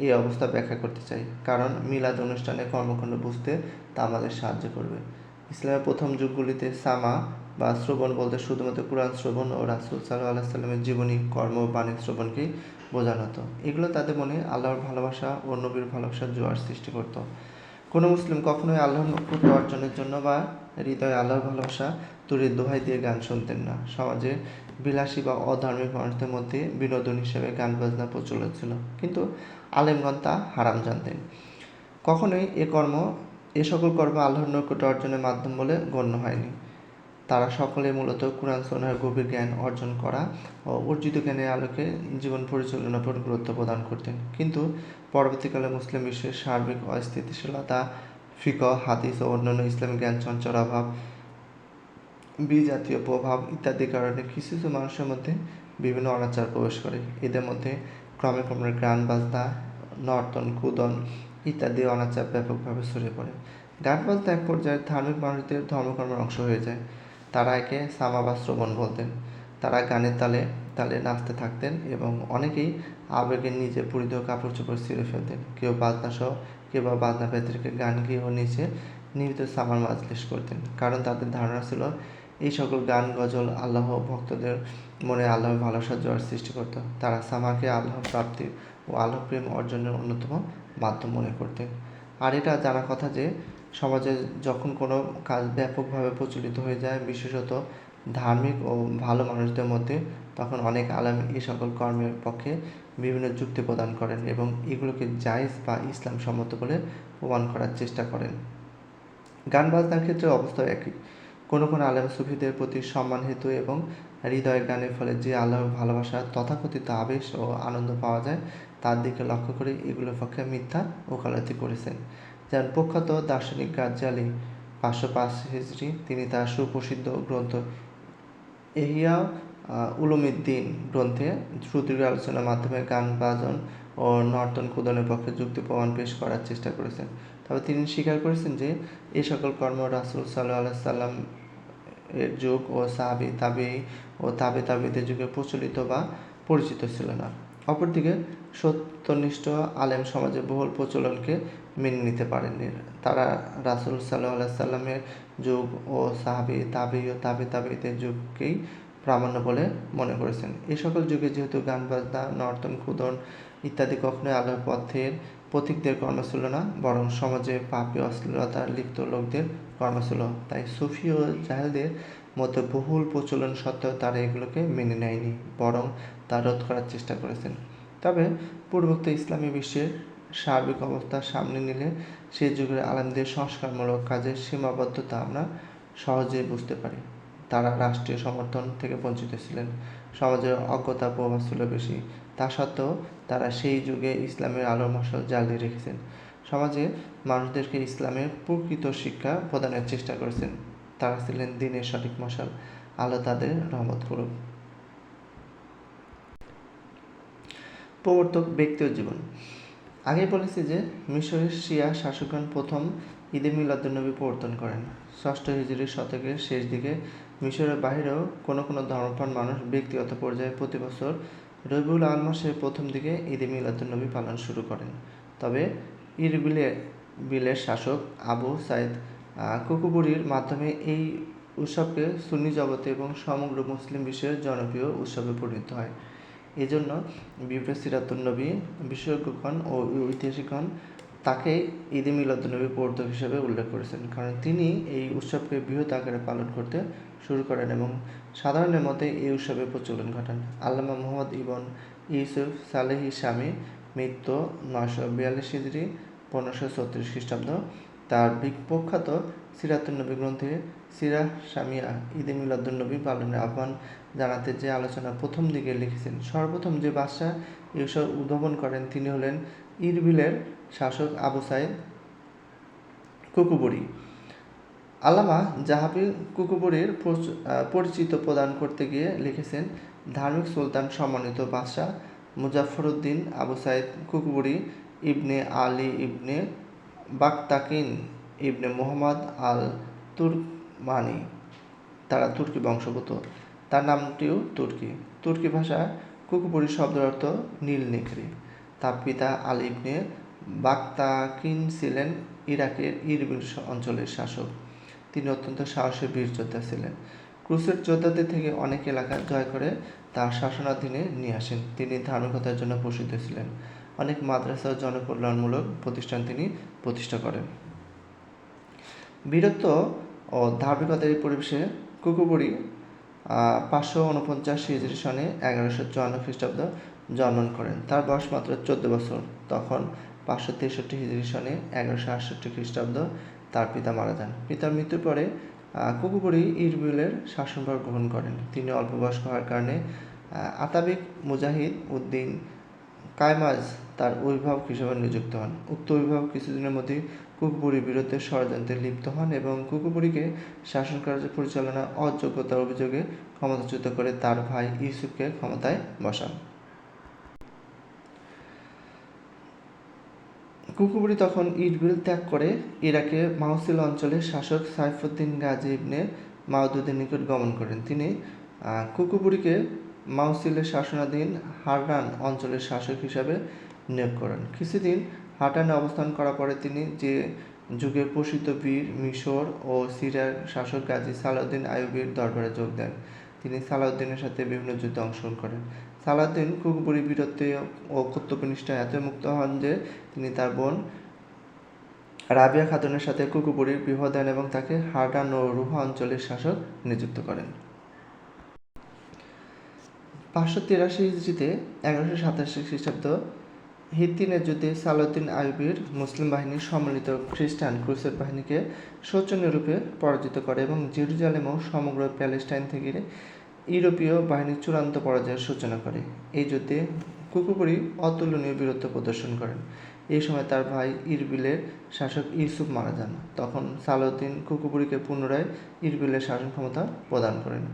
এই অবস্থা ব্যাখ্যা করতে চাই, কারণ মিলাদ অনুষ্ঠানে কর্মকাণ্ড বুঝতে তা আমাদের সাহায্য করবে। ইসলামের প্রথম যুগগুলিতে সামা বা শ্রবণ বলতে শুধুমাত্র কুরআন শ্রবণ ও রাসূল সাল্লাল্লাহু আলাইহি সাল্লামের জীবনী, কর্ম, বাণী শ্রবণকেই বোঝানো হতো। এগুলো তাদের মনে আল্লাহর ভালোবাসা ও নবীর ভালোবাসার জোয়ার সৃষ্টি করত। কোনো মুসলিম কখনোই আল্লাহর নৈকট্য অর্জনের জন্য বা হৃদয়ে আল্লাহর ভালোবাসা তুরির দোহাই দিয়ে গান শুনতেন না। সমাজে বিলাসী বা অধার্মিক মানুষদের মধ্যে বিনোদন হিসেবে গান বাজনা প্রচলিত ছিল, কিন্তু আলেমগণ তা হারাম জানতেন। কখনোই এ সকল কর্ম আল্লাহর নৈকট্য অর্জনের মাধ্যম বলে গণ্য হয়নি। তারা সকলে মূলত কুরআন সুন্নাহর গভীর জ্ঞান অর্জন করা ও অর্জিত জ্ঞানের আলোকে জীবন পরিচালনার উপর গুরুত্ব প্রদান করতেন। কিন্তু পরবর্তীকালে মুসলিম বিশ্বের সার্বিক অস্থিতিশীলতা, ফিকহ, হাদিস ও অন্যান্য ইসলামিক জ্ঞান সঞ্চার অভাব, বিজাতীয় প্রভাব ইত্যাদির কারণে কিছু কিছু মানুষের মধ্যে বিভিন্ন অনাচার প্রবেশ করে। এদের মধ্যে ক্রমে ক্রমে গান বাজনা, নর্তন, কুদন ইত্যাদি অনাচার ব্যাপকভাবে ছড়িয়ে পড়ে। গান বাজনা এক পর্যায়ে ধার্মিক মানুষদের ধর্মকর্মের অংশ হয়ে যায়। তারা একে সামা বা শ্রবণ বলতেন। তারা গানের তালে তালে নাচতে থাকতেন এবং অনেকেই আবেগে নিজে পরিধেয় কাপড় চোপড় ছিঁড়ে ফেলতেন। কেউ বাজনা সহ, কেউ বা বাজনা পেতে রেখে গান গেয়ে ও নিচে নিয়মিত সামার মাজলিস করতেন, কারণ তাদের ধারণা ছিল এই সকল গান গজল আল্লাহ ভক্তদের মনে আল্লাহর ভালোবাসার জোয়ার সৃষ্টি করত। তারা সামাকে আল্লাহ প্রাপ্তির ও আল্লাহ প্রেম অর্জনের অন্যতম মাধ্যম মনে করতেন। আর এটা জানা কথা যে সমাজে যখন কোনো কাজ ব্যাপকভাবে প্রচলিত হয়ে যায়, বিশেষত ধার্মিক ও ভালো মানুষদের মধ্যে, তখন অনেক আলেম এই সকল কর্মের পক্ষে বিভিন্ন যুক্তি প্রদান করেন এবং এগুলোকে জায়েজ বা ইসলাম সম্মত বলে প্রমাণ করার চেষ্টা করেন। গান বাজনার ক্ষেত্রে অবস্থা একই। কোনো কোনো আলেম সুফিদের প্রতি সম্মান হেতু এবং হৃদয়ের গানের ফলে যে আল্লাহর ভালোবাসা, তথাকথিত আবেশ ও আনন্দ পাওয়া যায় তার দিকে লক্ষ্য করে এগুলোর পক্ষে মিথ্যা ওকালতি করেছেন। যেমন প্রখ্যাত দার্শনিক গাজ্জালি 505 হিজরি, তিনি তার সুপ্রসিদ্ধ গ্রন্থ ইহইয়া উলুমিদ্দিন গ্রন্থে সুদীর্ঘ আলোচনার মাধ্যমে গান বাজন ও নর্তন কুদনের পক্ষে যুক্তি প্রমাণ পেশ করার চেষ্টা করেছেন। তবে তিনি স্বীকার করেছেন যে এই সকল কর্ম রাসূল সাল্লাল্লাহু আলাইহি সাল্লাম এর যুগ ও সাহাবী, তাবেঈ ও তাবেঈদের যুগে প্রচলিত বা পরিচিত ছিল না। অপরদিকে সত্যনিষ্ঠ আলেম সমাজে বহুল প্রচলনকে মেনে নিতে পারেননি। তারা রাসূল সাল্লাল্লাহু আলাইহি সাল্লামের যুগ ও সাহাবী, তাবেঈ ও তাবেঈদের যুগকেই প্রামাণ্য বলে মনে করেছেন। এই সকল যুগে যেহেতু গান বাজনা, নর্তন কুদন ইত্যাদি কখনোই আল্লাহর পথের পথিকদের কর্ম ছিল না, বরং সমাজে পাপী অশ্লীলতায় লিপ্ত লোকদের কর্ম ছিল। তাই সুফি ও জাহেলদের মধ্যে বহুল প্রচলন সত্ত্বেও তারা এগুলোকে মেনে নেয়নি, বরং তা রোধ করার চেষ্টা করেছেন। তবে পূর্বোক্ত ইসলামী বিশ্বের সার্বিক অবস্থা সামনে নিলে সেই যুগের আলেমদের সংস্কারমূলক কাজের সীমাবদ্ধতা আমরা সহজেই বুঝতে পারি। তারা রাষ্ট্রীয় সমর্থন থেকে বঞ্চিত ছিলেন, সমাজের অজ্ঞতার প্রভাব ছিল বেশি। তা সত্ত্বেও তারা সেই যুগে ইসলামের আলোর মশাল জ্বালিয়ে রেখেছেন, সমাজে মানুষদেরকে ইসলামের প্রকৃত শিক্ষা প্রদানের চেষ্টা করেছেন। তারা ছিলেন দ্বীনের সঠিক মশাল। আল্লাহ তাদের রহমত করুক। প্রবর্তক ব্যক্তি ও জীবন। আগেই বলেছি যে মিশরের শিয়া শাসকগণ প্রথম ঈদে মিলাদুন্নবী প্রবর্তন করেন 6ষ্ঠ হিজরি শতকের শেষ দিকে। মিশরের বাইরেও কোনো কোনো ধর্মপ্রাণ মানুষ ব্যক্তিগত পর্যায়ে প্রতি বছর রবিউল আউয়াল মাসের প্রথম দিকে ঈদে মিলাদুন্নবী পালন শুরু করেন। তবে ইরবিলের শাসক আবু সাইদ কুকুবুরির মাধ্যমে এই উৎসবকে সুন্নি জগতে এবং সমগ্র মুসলিম বিশ্বের জনপ্রিয় উৎসবে পরিণত হয়। এজন্য বিভিন্ন সিরাতুন্নবী বিশেষজ্ঞগণ ও ঐতিহাসিকগণ তাকে ঈদে মিলাদুন্নবী প্রবর্তক হিসেবে উল্লেখ করেছেন, কারণ তিনি এই উৎসবকে বৃহৎ আকারে পালন করতে শুরু করেন এবং সাধারণের মধ্যে এই উৎসবের প্রচলন ঘটান। আল্লামা মুহাম্মদ ইবন ইউসুফ সালেহি শামী, মৃত্যু 942 হিজরি 1536 খ্রিস্টাব্দ, তার প্রখ্যাত সিরাতুন্নবী গ্রন্থে সিরাহ শামিয়া ঈদে মিলাদুন্নবী পালনের আহ্বান জানাতে যে আলোচনা প্রথম দিকে লিখেছেন। সর্বপ্রথম যে বাদশাহ এই উৎসব উদ্ভাবন করেন তিনি হলেন ইরবিলের শাসক আবু সাইদ কুকুবুরি। আল্লামা জাহাবি কুকুবুরির পরিচিত প্রদান করতে গিয়ে লিখেছেন, ধার্মিক সুলতান সম্মানিত বাদশাহ মুজাফফরউদ্দিন আবু সাইদ কুকুবুরি ইবনে আলী ইবনে বাকতাকিন ইবনে মুহাম্মদ আল তুর্কমানি। তারা তুর্কি বংশোদ্ভূত। তার নামটিও তুর্কি। তুর্কি ভাষায় কুকুবুরি শব্দের অর্থ নীল নেকড়ে। তার পিতা আলী ইবনে বাকতাকিন ছিলেন ইরাকের ইরবিল অঞ্চলের শাসক। তিনি অত্যন্ত সাহসী বীর যোদ্ধা ছিলেন। ক্রুসেড যোদ্ধাদের থেকে অনেক এলাকা জয় করে তার শাসনাধীনে নিয়ে আসেন। তিনি ধার্মিকতার জন্য প্রসিদ্ধ ছিলেন। অনেক মাদ্রাসা ও জনকল্যাণমূলক প্রতিষ্ঠান তিনি প্রতিষ্ঠা করেন। বীরত্ব ও ধার্মিকতার এই পরিবেশে কুকুবুরি 549 হিজরি সনে 1154 খ্রিস্টাব্দ জন্মগ্রহণ করেন। তার বয়স মাত্র 14 বছর। তখন 563 হিজরি সনে 1168 খ্রিস্টাব্দ তার পিতা মারা যান। পিতার মৃত্যুর পরে কুকুবুরি ইরবিলের শাসনভার গ্রহণ করেন। তিনি অল্প বয়স্ক হওয়ার কারণে আতাবিক মুজাহিদ উদ্দিন কায়মাজ তার অভিভাবক হিসেবে নিযুক্ত হন। উক্ত অভিভাবক কিছুদিনের মধ্যেই কুকুবুরির বিরুদ্ধে ষড়যন্ত্রে লিপ্ত হন এবং কুকুবুরিকে শাসন কার্য পরিচালনা অযোগ্যতার অভিযোগে ক্ষমতাচ্যুত করে তার ভাই ইউসুফকে ক্ষমতায় বসান। কুকুবুরি তখন ইরবিল ত্যাগ করে ইরাকে মাউসিল অঞ্চলের শাসক সাইফুদ্দিন গাজী ইবনে মাওদুদের নিকট গমন করেন। তিনি কুকুবুরিকে মাউসিলের শাসনাধীন হাররান অঞ্চলের শাসক হিসাবে নিয়োগ করেন। কিছুদিন হাররানে অবস্থান করার পরে তিনি যে যুগের প্রসিদ্ধ বীর মিশর ও সিরিয়ার শাসক গাজী সালাউদ্দিন আইয়ুবীর দরবারে যোগ দেন। তিনি সালাউদ্দিনের সাথে বিভিন্ন যুদ্ধে অংশগ্রহণ করেন। সালাউদ্দিন কুকুবুরির বীরত্বে ও কর্তব্যনিষ্ঠায় এত মুক্ত হন যে তিনি তার বোন রাবিয়া খাতুনের সাথে কুকুবুরির বিবাহ দেন এবং তাকে হাররান ও রুহা অঞ্চলের শাসক নিযুক্ত করেন। 583 হিজরিতে 1187 খ্রিস্টাব্দ হিত্তিনের যুদ্ধে সালাউদ্দিন আইয়ুবীর মুসলিম বাহিনী সম্মিলিত খ্রিস্টান ক্রুসেড বাহিনীকে শোচনীয় রূপে পরাজিত করে এবং জেরুজালেম ও সমগ্র প্যালেস্টাইন থেকে ইউরোপীয় বাহিনীর চূড়ান্ত পরাজয়ের সূচনা করে। এই যুদ্ধে কুকুবুরি অতুলনীয় বীরত্ব প্রদর্শন করেন। এই সময় তার ভাই ইরবিলের শাসক ইউসুফ মারা যান। তখন সালাউদ্দিন কুকুবুরিকে পুনরায় ইরবিলের শাসন ক্ষমতা প্রদান করেন।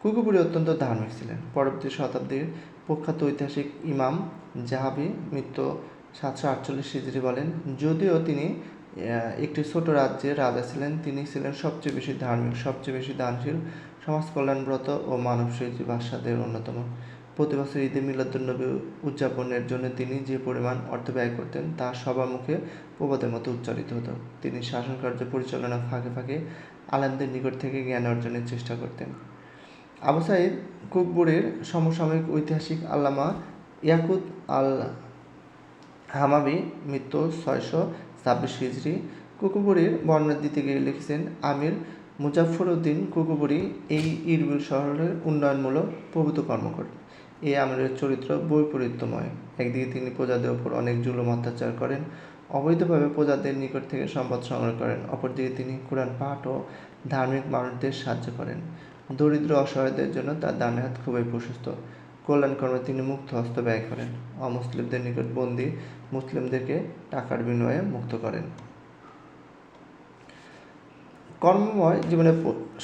কুকুবুরি অত্যন্ত ধার্মিক ছিলেন। পরবর্তী শতাব্দীর প্রখ্যাত ঐতিহাসিক ইমাম জাহাবি মৃত্যু 748 হিজরি বলেন, যদিও তিনি একটি ছোট রাজ্যের রাজা ছিলেন, তিনি ছিলেন সবচেয়ে বেশি ধার্মিক, সবচেয়ে বেশি দানশীল, সমাজ কল্যাণব্রত ও মানবসৃষ্টি বাদশাদের অন্যতম। প্রতি বছর ঈদে মিলাদুন্নবী উদযাপনের জন্য তিনি যে পরিমাণ অর্থ ব্যয় করতেন তা সবার মুখে প্রবাদের মতো উচ্চারিত হতো। তিনি শাসন কার্য পরিচালনা ফাঁকে ফাঁকে আলেমদের নিকট থেকে জ্ঞান অর্জনের চেষ্টা করতেন। আবু সাঈদ কুকবুরির সমসাময়িক ঐতিহাসিক আল্লামা ইয়াকুত আল হামাবি মৃত্যু 626 হিজরি কুকুবুরির বর্ণনা দিতে গিয়ে লিখেছেন, আমির মুজাফফরউদ্দিন কুকুবুরি এই ইরবিল শহরের উন্নয়নমূলক প্রভূত কর্ম করেন। এই আমিরের চরিত্র বৈপরীত্যময়। একদিকে তিনি প্রজাদের ওপর অনেক জুলুম অত্যাচার করেন, অবৈধভাবে প্রজাদের নিকট থেকে সম্পদ সংগ্রহ করেন। অপরদিকে তিনি কুরআন পাঠ ও ধার্মিক মানুষদের সাহায্য করেন। দরিদ্র অসহায়দের জন্য তার ডান হাত খুবই প্রশস্ত। কল্যাণকর্মে তিনি মুক্ত হস্ত ব্যয় করেন। অমুসলিমদের নিকট বন্দী মুসলিমদেরকে টাকার বিনিময়ে মুক্ত করেন। কর্মময় জীবনে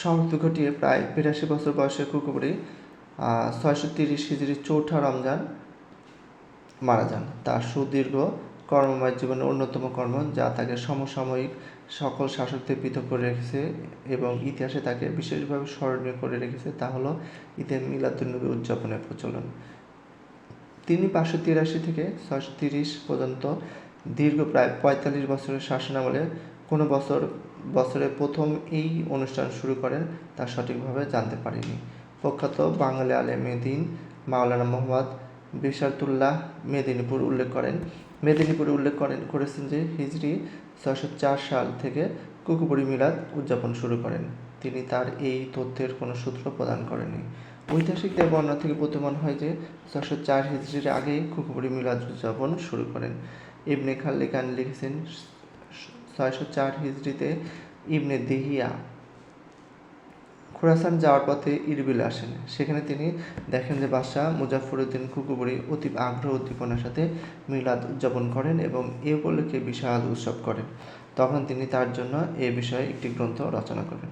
সমাপ্তি ঘটিয়ে প্রায় 82 বছর বয়সে কুকুবুরি 630 হিজরি চৌঠা রমজান মারা যান। তার সুদীর্ঘ কর্মময় জীবনের অন্যতম কর্ম, যা তাকে সমসাময়িক সকল শাসকদের পৃথক করে রেখেছে এবং ইতিহাসে তাকে বিশেষভাবে স্মরণীয় করে রেখেছে, তা হলো ঈদে মিলাদুন্নবী উদযাপনের প্রচলন। তিনি 583 থেকে 630 পর্যন্ত দীর্ঘ প্রায় 45 বছরের শাসনামলে কোনো বছরে প্রথম এই অনুষ্ঠান শুরু করেন তা সঠিকভাবে জানতে পারিনি। প্রখ্যাত বাঙালি আলেম দিন মাওলানা মোহাম্মদ বিশারতুল্লাহ মেদিনীপুরে উল্লেখ করেছেন যে হিজরি 604 সাল থেকে কুকুবুরি মিলাদ উদযাপন শুরু করেন। তিনি তার এই তথ্যের কোনো সূত্র প্রদান করেননি। ঐতিহাসিকদের বর্ণনা থেকে প্রতীয়মান হয় যে 604 হিজরির আগেই কুকুবুরি মিলাদ উদযাপন শুরু করেন। ইবনে খাল্লিকান লিখেছেন, 604 হিজরিতে ইবনে দিহিয়া খোরাসান যাওয়ার পথে ইরবিলে আসেন। সেখানে তিনি দেখেন যে বাদশাহ মুজাফফরউদ্দিন কুকুবুরি অতি আগ্রহ উদ্দীপনার সাথে মিলাদ উদযাপন করেন এবং এ উপলক্ষে বিশাল উৎসব করেন। তখন তিনি তার জন্য এ বিষয়ে একটি গ্রন্থ রচনা করেন।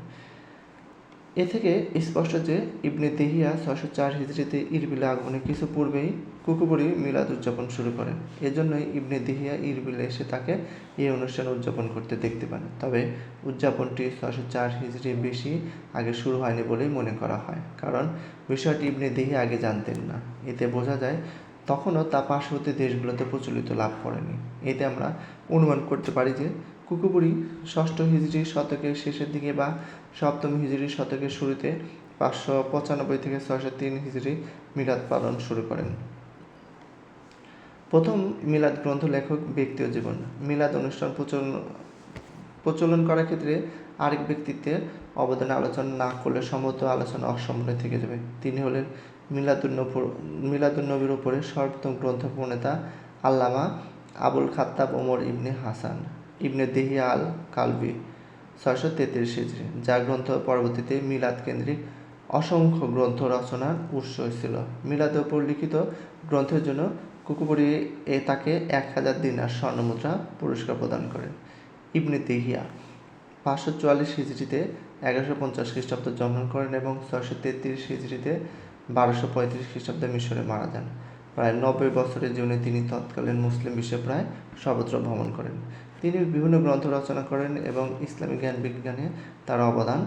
এ থেকে স্পষ্ট যে ইবনে দেহিয়া ৬০৪ হিজরিতে ইরবিলে আগমনের কিছু পূর্বেই কুকুবুরি মিলাদ উদযাপন শুরু করেন। এজন্যই ইবনে দেহিয়া ইরবিলে এসে তাকে এই অনুষ্ঠান উদযাপন করতে দেখতে পান। তবে উদযাপনটি ৬০৪ হিজরি বেশি আগে শুরু হয়নি বলেই মনে করা হয়, কারণ বিষয়টি ইবনে দেহিয়া আগে জানতেন না। এতে বোঝা যায় তখনও তা পার্শ্ববর্তী দেশগুলোতে প্রচলিত লাভ করেনি। এতে আমরা অনুমান করতে পারি যে কুকুবুরি ষষ্ঠ হিজরি শতকের শেষের দিকে বা সপ্তম হিজরি শতকের শুরুতে ৫৯৫ থেকে ৬০৩ হিজরি মিলাদ পালন শুরু করেন। প্রথম মিলাদ গ্রন্থ লেখক ব্যক্তি ও জীবন। মিলাদ অনুষ্ঠান প্রচলন করার ক্ষেত্রে আরেক ব্যক্তিত্বের অবদানে আলোচনা না করলে সম্ভবত আলোচনা অসম্পূর্ণ থেকে যাবে। তিনি হলেন মিলাদুন্নবীর উপরে সর্বপ্রথম গ্রন্থ প্রণেতা আল্লামা আবুল খাত্তাব ওমর ইবনে হাসান ইবনে দেহিয়া আল কালবি ৬৩৩ হিজরি, যার গ্রন্থ পরবর্তীতে মিলাদ কেন্দ্রিক অসংখ্য গ্রন্থ রচনার উৎস ছিল। মিলাদের উপর লিখিত গ্রন্থের জন্য কুকুবুরি তাকে ১,০০০ দিনার স্বর্ণমুদ্রা পুরস্কার প্রদান করেন। ইবনে দেহিয়া ৫৪৪ হিজরিতে ১১৫০ খ্রিস্টাব্দে জন্মগ্রহণ করেন এবং ৬৩৩ হিজরিতে ১২৩৫ খ্রিস্টাব্দে মিশরে মারা যান। প্রায় ৯০ বছরের জীবনে তিনি তৎকালীন মুসলিম বিশ্বে প্রায় সর্বত্র ভ্রমণ করেন। তিনি বিভিন্ন গ্রন্থ রচনা করেন এবং ইসলামী জ্ঞান বিজ্ঞানে তার অবদান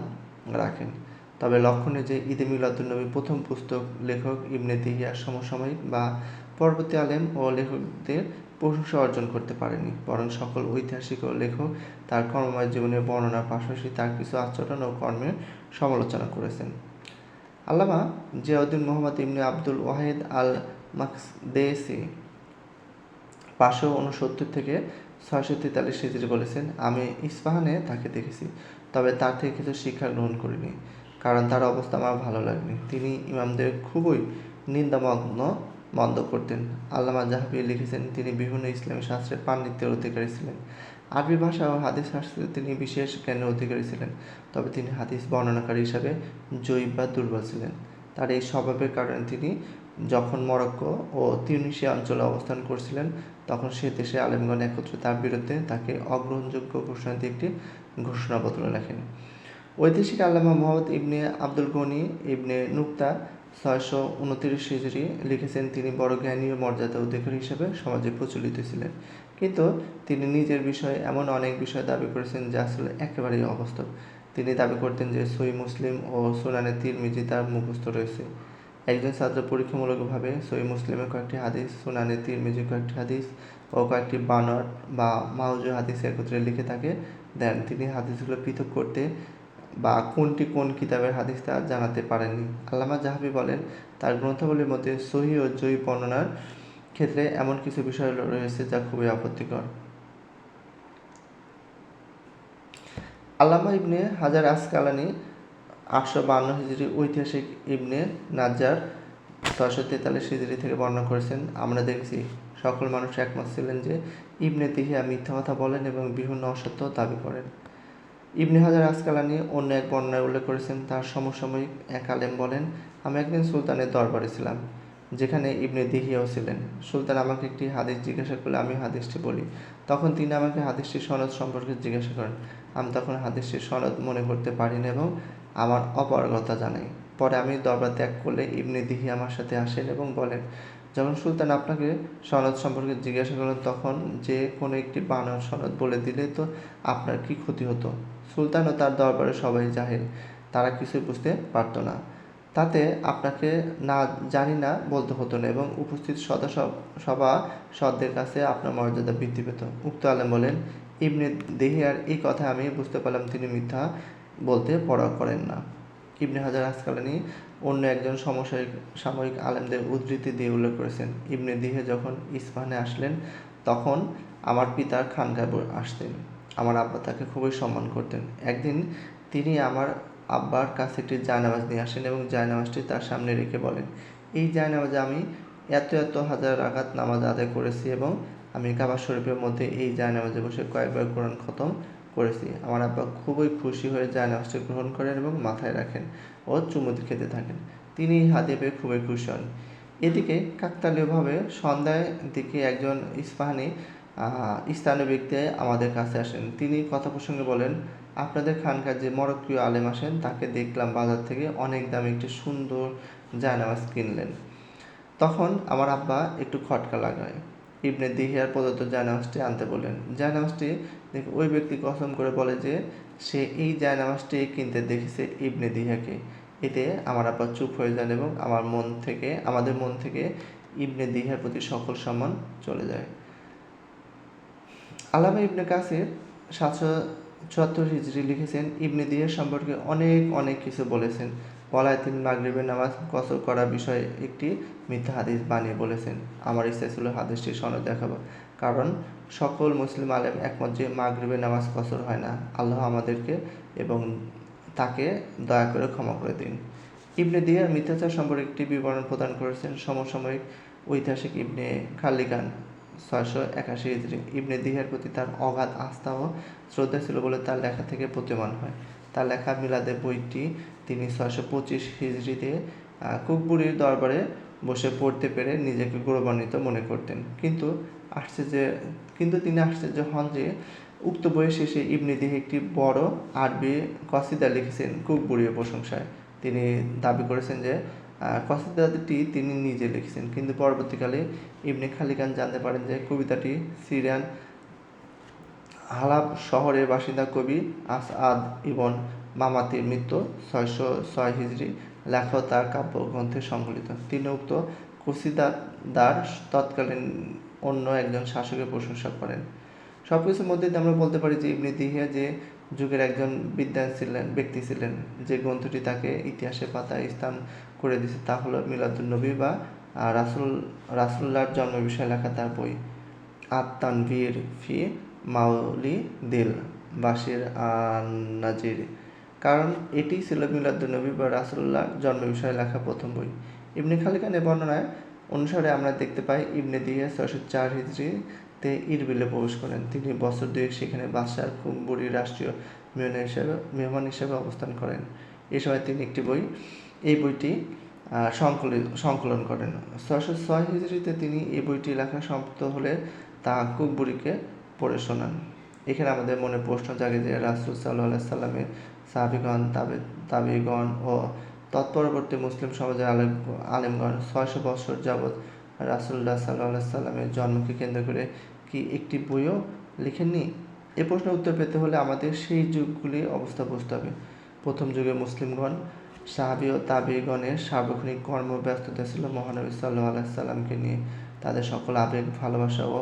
রাখেন। তবে লক্ষণীয় যে ঈদে মিলাদুন্নবী প্রথম পুস্তক লেখক ইবনে দেহিয়া সমসাময়িক বা পরবর্তী আলেম ও লেখকদের প্রশংসা অর্জন করতে পারেনি, বরং সকল ঐতিহাসিক ও লেখক তার কর্মময় জীবনের বর্ণনার পাশাপাশি তার কিছু আচরণ ও কর্মের সমালোচনা করেছেন। আল্লামা জিয়াউদ্দিন মোহাম্মদ ইবনে আব্দুল ওয়াহিদ আল মাকদেসি ৫৬৯ থেকে ৬৪৩ হিজরি বলেছেন, আমি ইস্পাহানে তাকে দেখেছি, তবে তার থেকে কিছু শিক্ষা গ্রহণ করিনি, কারণ তার অবস্থা আমার ভালো লাগেনি। তিনি ইমামদের খুবই মন্দ করতেন। আল্লামা জাহাবি লিখেছেন, তিনি বিভিন্ন ইসলামী শাস্ত্রের পাণ্ডিত্যের অধিকারী ছিলেন। আরবি ভাষা ও হাদিস শাস্ত্রে তিনি বিশেষ জ্ঞানের অধিকারী ছিলেন, তবে তিনি হাদিস বর্ণনাকারী হিসাবে জয়ীফ বা দুর্বল ছিলেন। তার এই স্বভাবের কারণে তিনি যখন মরক্কো ও তিউনিসিয়া অঞ্চলে অবস্থান করছিলেন, তখন সে দেশে আলেমগণ একত্রে তার বিরুদ্ধে তাকে অগ্রহণযোগ্য ঘোষণা দিয়ে একটি ঘোষণাপত্র লেখেন। ঐতিহাসিক আল্লামা মোহাম্মদ ইবনে আব্দুল গনি ইবনে নুক্তা ৬২৯ হিজরি লিখেছেন, তিনি বড় জ্ঞানী ও মর্যাদা অধিকারী হিসেবে সমাজে প্রচলিত ছিলেন, কিন্তু তিনি নিজের বিষয়ে এমন অনেক বিষয় দাবি করেছেন যা আসলে একেবারেই অবাস্তব। তিনি দাবি করতেন যে সহিহ মুসলিম ও সুনানে তিরমিজি তার মুখস্থ রয়েছে। একজন ছাত্র পরীক্ষামূলকভাবে সহিহ মুসলিমের কয়েকটি হাদিস, সুনানে তিরমিজির কয়েকটি হাদিস ও কয়েকটি বানর বা মাউজু হাদিস একত্রে লিখে তাকে দেন। তিনি হাদিসগুলো পৃথক করতে বা কোনটি কোন কিতাবের হাদিস তা জানাতে পারেননি। আল্লামা জাহাবি বলেন, তার গ্রন্থাবলীর মধ্যে সহিহ ও জয়ীফ বর্ণনার ক্ষেত্রে এমন কিছু বিষয় রয়েছে যা খুবই আপত্তিকর। আল্লামা ইবনে হাজার আসকালানি ৮৫২ হিজরি ঐতিহাসিক ইবনে নাজ্জার ৬৪৩ হিজরি থেকে বর্ণনা করেছেন, আমরা দেখছি সকল মানুষ একমত ছিলেন যে ইবনে দেহিয়া মিথ্যা কথা বলেন এবং বিভিন্ন অসত্য দাবি করেন। ইবনে হাজার আসকালানি অন্য এক বর্ণনায় উল্লেখ করেছেন, তার সমসাময়িক এক আলেম বলেন, আমি একদিন সুলতানের দরবারে ছিলাম, যেখানে ইবনে দেহিয়াও ছিলেন। সুলতান আমাকে একটি হাদিস জিজ্ঞাসা করলে আমি হাদিসটি বলি। তখন তিনি আমাকে হাদিসটির সনদ সম্পর্কে জিজ্ঞাসা করেন। আমি তখন হাদিসটির সনদ মনে করতে পারি না এবং আমার অপারগতা জানাই। পরে আমি দরবার ত্যাগ করলে ইবনে দেহিয়া আমার সাথে আসেন এবং বলেন, যখন সুলতান আপনাকে সনদ সম্পর্কে জিজ্ঞাসা করেন তখন যে কোনো একটি বানান সনদ বলে দিলে তো আপনার কি ক্ষতি হতো? সুলতান ও তার দরবারে সবাই জাহেল, তারা কিছুই বুঝতে পারত না, তাতে আপনাকে না জানি না বলতে হতো না এবং উপস্থিত সভাসদদের কাছে আপনার মর্যাদা বৃদ্ধি পেত। উক্ত আলেম বলেন, ইবনে দেহিয়ার এই কথা আমি বুঝতে পারলাম তিনি মিথ্যা বলতে পরোয়া করেন না। ইবনে হাজার আসকালানি অন্য একজন সাময়িক আলেমদের উদ্ধৃতি দিয়ে উল্লেখ করেছেন, ইবনে দেহিয়া যখন ইস্পাহানে আসলেন তখন আমার পিতার খানকায় আসতেন। আমার আব্বা তাকে খুবই সম্মান করতেন। একদিন তিনি আমার আব্বার কাছে একটি জায়নামাজ নিয়ে আসেন এবং জায়নামাজটি তার সামনে রেখে বলেন, এই জায়নামাজে আমি এত হাজার রাকাত নামাজ আদায় করেছি এবং আমি কাবা শরীফের মধ্যে এই জায়নামাজে বসে কয়েকবার কোরআন খতম করেছি। আমার আব্বা খুবই খুশি হয়ে জায়নামাজটি গ্রহণ করেন এবং মাথায় রাখেন ও চুমুক খেতে থাকেন। তিনি এই হাদিয়া পেয়ে খুবই খুশি হন। এদিকে কাকতালীয়ভাবে সন্ধ্যার দিকে একজন ইস্পাহানি স্থানীয় ব্যক্তি আমাদের কাছে আসেন। তিনি কথা প্রসঙ্গে বলেন, আপনাদের খানকার যে মরক্কীয় আলেম আসেন তাকে দেখলাম বাজার থেকে অনেক দামি একটি সুন্দর জায়নামাজ কিনলেন। তখন আমার আব্বা একটু খটকা লাগায়, ইবনে দিহিয়ার প্রদত্ত জায়নামাজটি আনতে বললেন। জায়নামাজটি দেখে ওই ব্যক্তি কসম করে বলে যে সে এই জায়নামাজটি কিনতে দেখেছে ইবনে দিহিয়াকে। এতে আমার আব্বা চুপ হয়ে যান এবং আমাদের মন থেকে ইবনে দিহিয়ার প্রতি সকল সম্মান চলে যায়। আল্লামা ইবনে কাসির 774 হিজরি লিখেছেন, ইবনে দিহিয়া সম্পর্কে অনেক কিছু বলেছেন। বলায় তিনি মাগরিবের নামাজ কসর করার বিষয়ে একটি মিথ্যা হাদিস বানিয়ে বলেছেন। আমার ইচ্ছা ছিল হাদিসটি সনদ দেখাবো, কারণ সকল মুসলিম আলেম একমত যে মাগরিবের নামাজ কসর হয় না। আল্লাহ আমাদেরকে এবং তাকে দয়া করে ক্ষমা করে দিন। ইবনে দিহিয়ার মিথ্যাচার সম্পর্কে একটি বিবরণ প্রদান করেছেন সমসাময়িক ঐতিহাসিক ইবনে খাল্লিকান 681 হিজরি। ইবনে দিহিয়ার প্রতি তার অগাধ আস্থা ও শ্রদ্ধা ছিল বলে তার লেখা থেকে প্রতীয়মান হয়। তার লেখা মিলাদের বইটি তিনি 625 হিজরিতে কুকবুরির দরবারে বসে পড়তে পেরে নিজেকে গৌরবান্বিত মনে করতেন। কিন্তু তিনি আশ্চর্য হন যে উক্ত বইয়ের শেষে ইবনে দিহিয়া একটি বড় আরবি কসিদা লিখেছেন কুকবুরির প্রশংসায়। তিনি দাবি করেছেন যে কসিদাটি তিনি নিজে লিখেছেন, কিন্তু পরবর্তীকালে ইবনে খালিকান জানতে পারেন যে কবিতাটি সিরিয়ান হালাব শহরের বাসিন্দা কবি আসআদ ইবন মামাতির মৃত্যু 606 হিজরি লেখা তার কাব্যগ্রন্থে সংকলিত। তিনি উক্ত কসিদার তৎকালীন অন্য একজন শাসকের প্রশংসা করেন। সবকিছুর মধ্যে আমরা বলতে পারি যে ইবনে দিহিয়া যে যুগের একজন বিদ্বান ব্যক্তি ছিলেন, যে গ্রন্থটি তাকে ইতিহাসের পাতায় স্থান করে দিয়েছে তা হলো মিলাদুন নবী বা রাসূলুল্লাহর জন্ম বিষয়ে লেখা তার বই আত-তানভীর ফি মাওলিদিল বাশির আন-নাজির, কারণ এটি ছিল মিলাদুন নবী বা রাসূলুল্লাহর জন্ম বিষয়ে লেখা প্রথম বই। ইবনে খালিকানের বর্ণনায় অনুসারে আমরা দেখতে পাই ইবনে দিহিয়া 604 হিজরিতে ইরবিলে প্রবেশ করেন। তিনি বছর দুয়েক সেখানে বাদশাহ কুকবুরির রাষ্ট্রীয় মেহমান হিসেবে অবস্থান করেন। এ সময় তিনি এই বইটি সংকলন করেন। 606 হিজরিতে তিনি এই বইটি লেখা সমাপ্ত হলে তা কুকবুরিকে পড়ে শোনান। এখানে আমাদের মনে প্রশ্ন জাগে যে রাসূল সাল্লাল্লাহু আলাইহি সাল্লামের সাহাবীগণ, তাবেঈগণ ও তৎপরবর্তী মুসলিম সমাজের আলেমগণ 600 বছর যাবৎ রাসূলুল্লাহ সাল্লাল্লাহু আলাইহি সাল্লামের জন্মকে কেন্দ্র করে কি একটি বইও লিখেননি? এ প্রশ্নের উত্তর পেতে হলে আমাদের সেই যুগগুলির অবস্থা বুঝতে হবে। প্রথম যুগে মুসলিমগণ সাহাবী ও তাবেঈগণের সার্বক্ষণিক কর্মব্যস্ততা ছিল মহানবী সাল্লাল্লাহু আলাইহি সাল্লামকে নিয়ে। তাদের সকল আবেগ, ভালোবাসা ও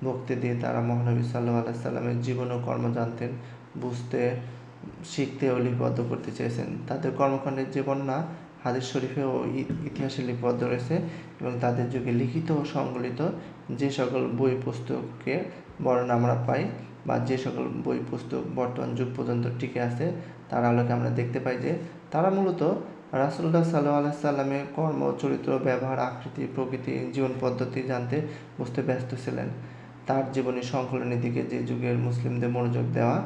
ভক্তি দিয়ে তারা মহানবী সাল্লাল্লাহু আলাইহি সাল্লামের জীবন ও কর্ম জানতেন, বুঝতে, শিখতে ও লিপিবদ্ধ করতে চেয়েছেন। তাদের কর্মকাণ্ডের যে বর্ণনা হাদিস শরীফে ও ইতিহাসে লিপিবদ্ধ রয়েছে এবং তাদের যুগে লিখিত ও সংকলিত যে সকল বই পুস্তকের বর্ণনা আমরা পাই বা যে সকল বই পুস্তক বর্তমান যুগ পর্যন্ত টিকে আছে, তার আলোকে আমরা দেখতে পাই যে তারা মূলত রাসূলুল্লাহ সাল্লাল্লাহু আলাইহি সাল্লামের কর্ম, চরিত্র, ব্যবহার, আকৃতি, প্রকৃতি, জীবন পদ্ধতি জানতে বুঝতে ব্যস্ত ছিলেন। তার জীবনী সংকলনের দিকে যে যুগের মুসলিমদের মনোযোগ দেওয়া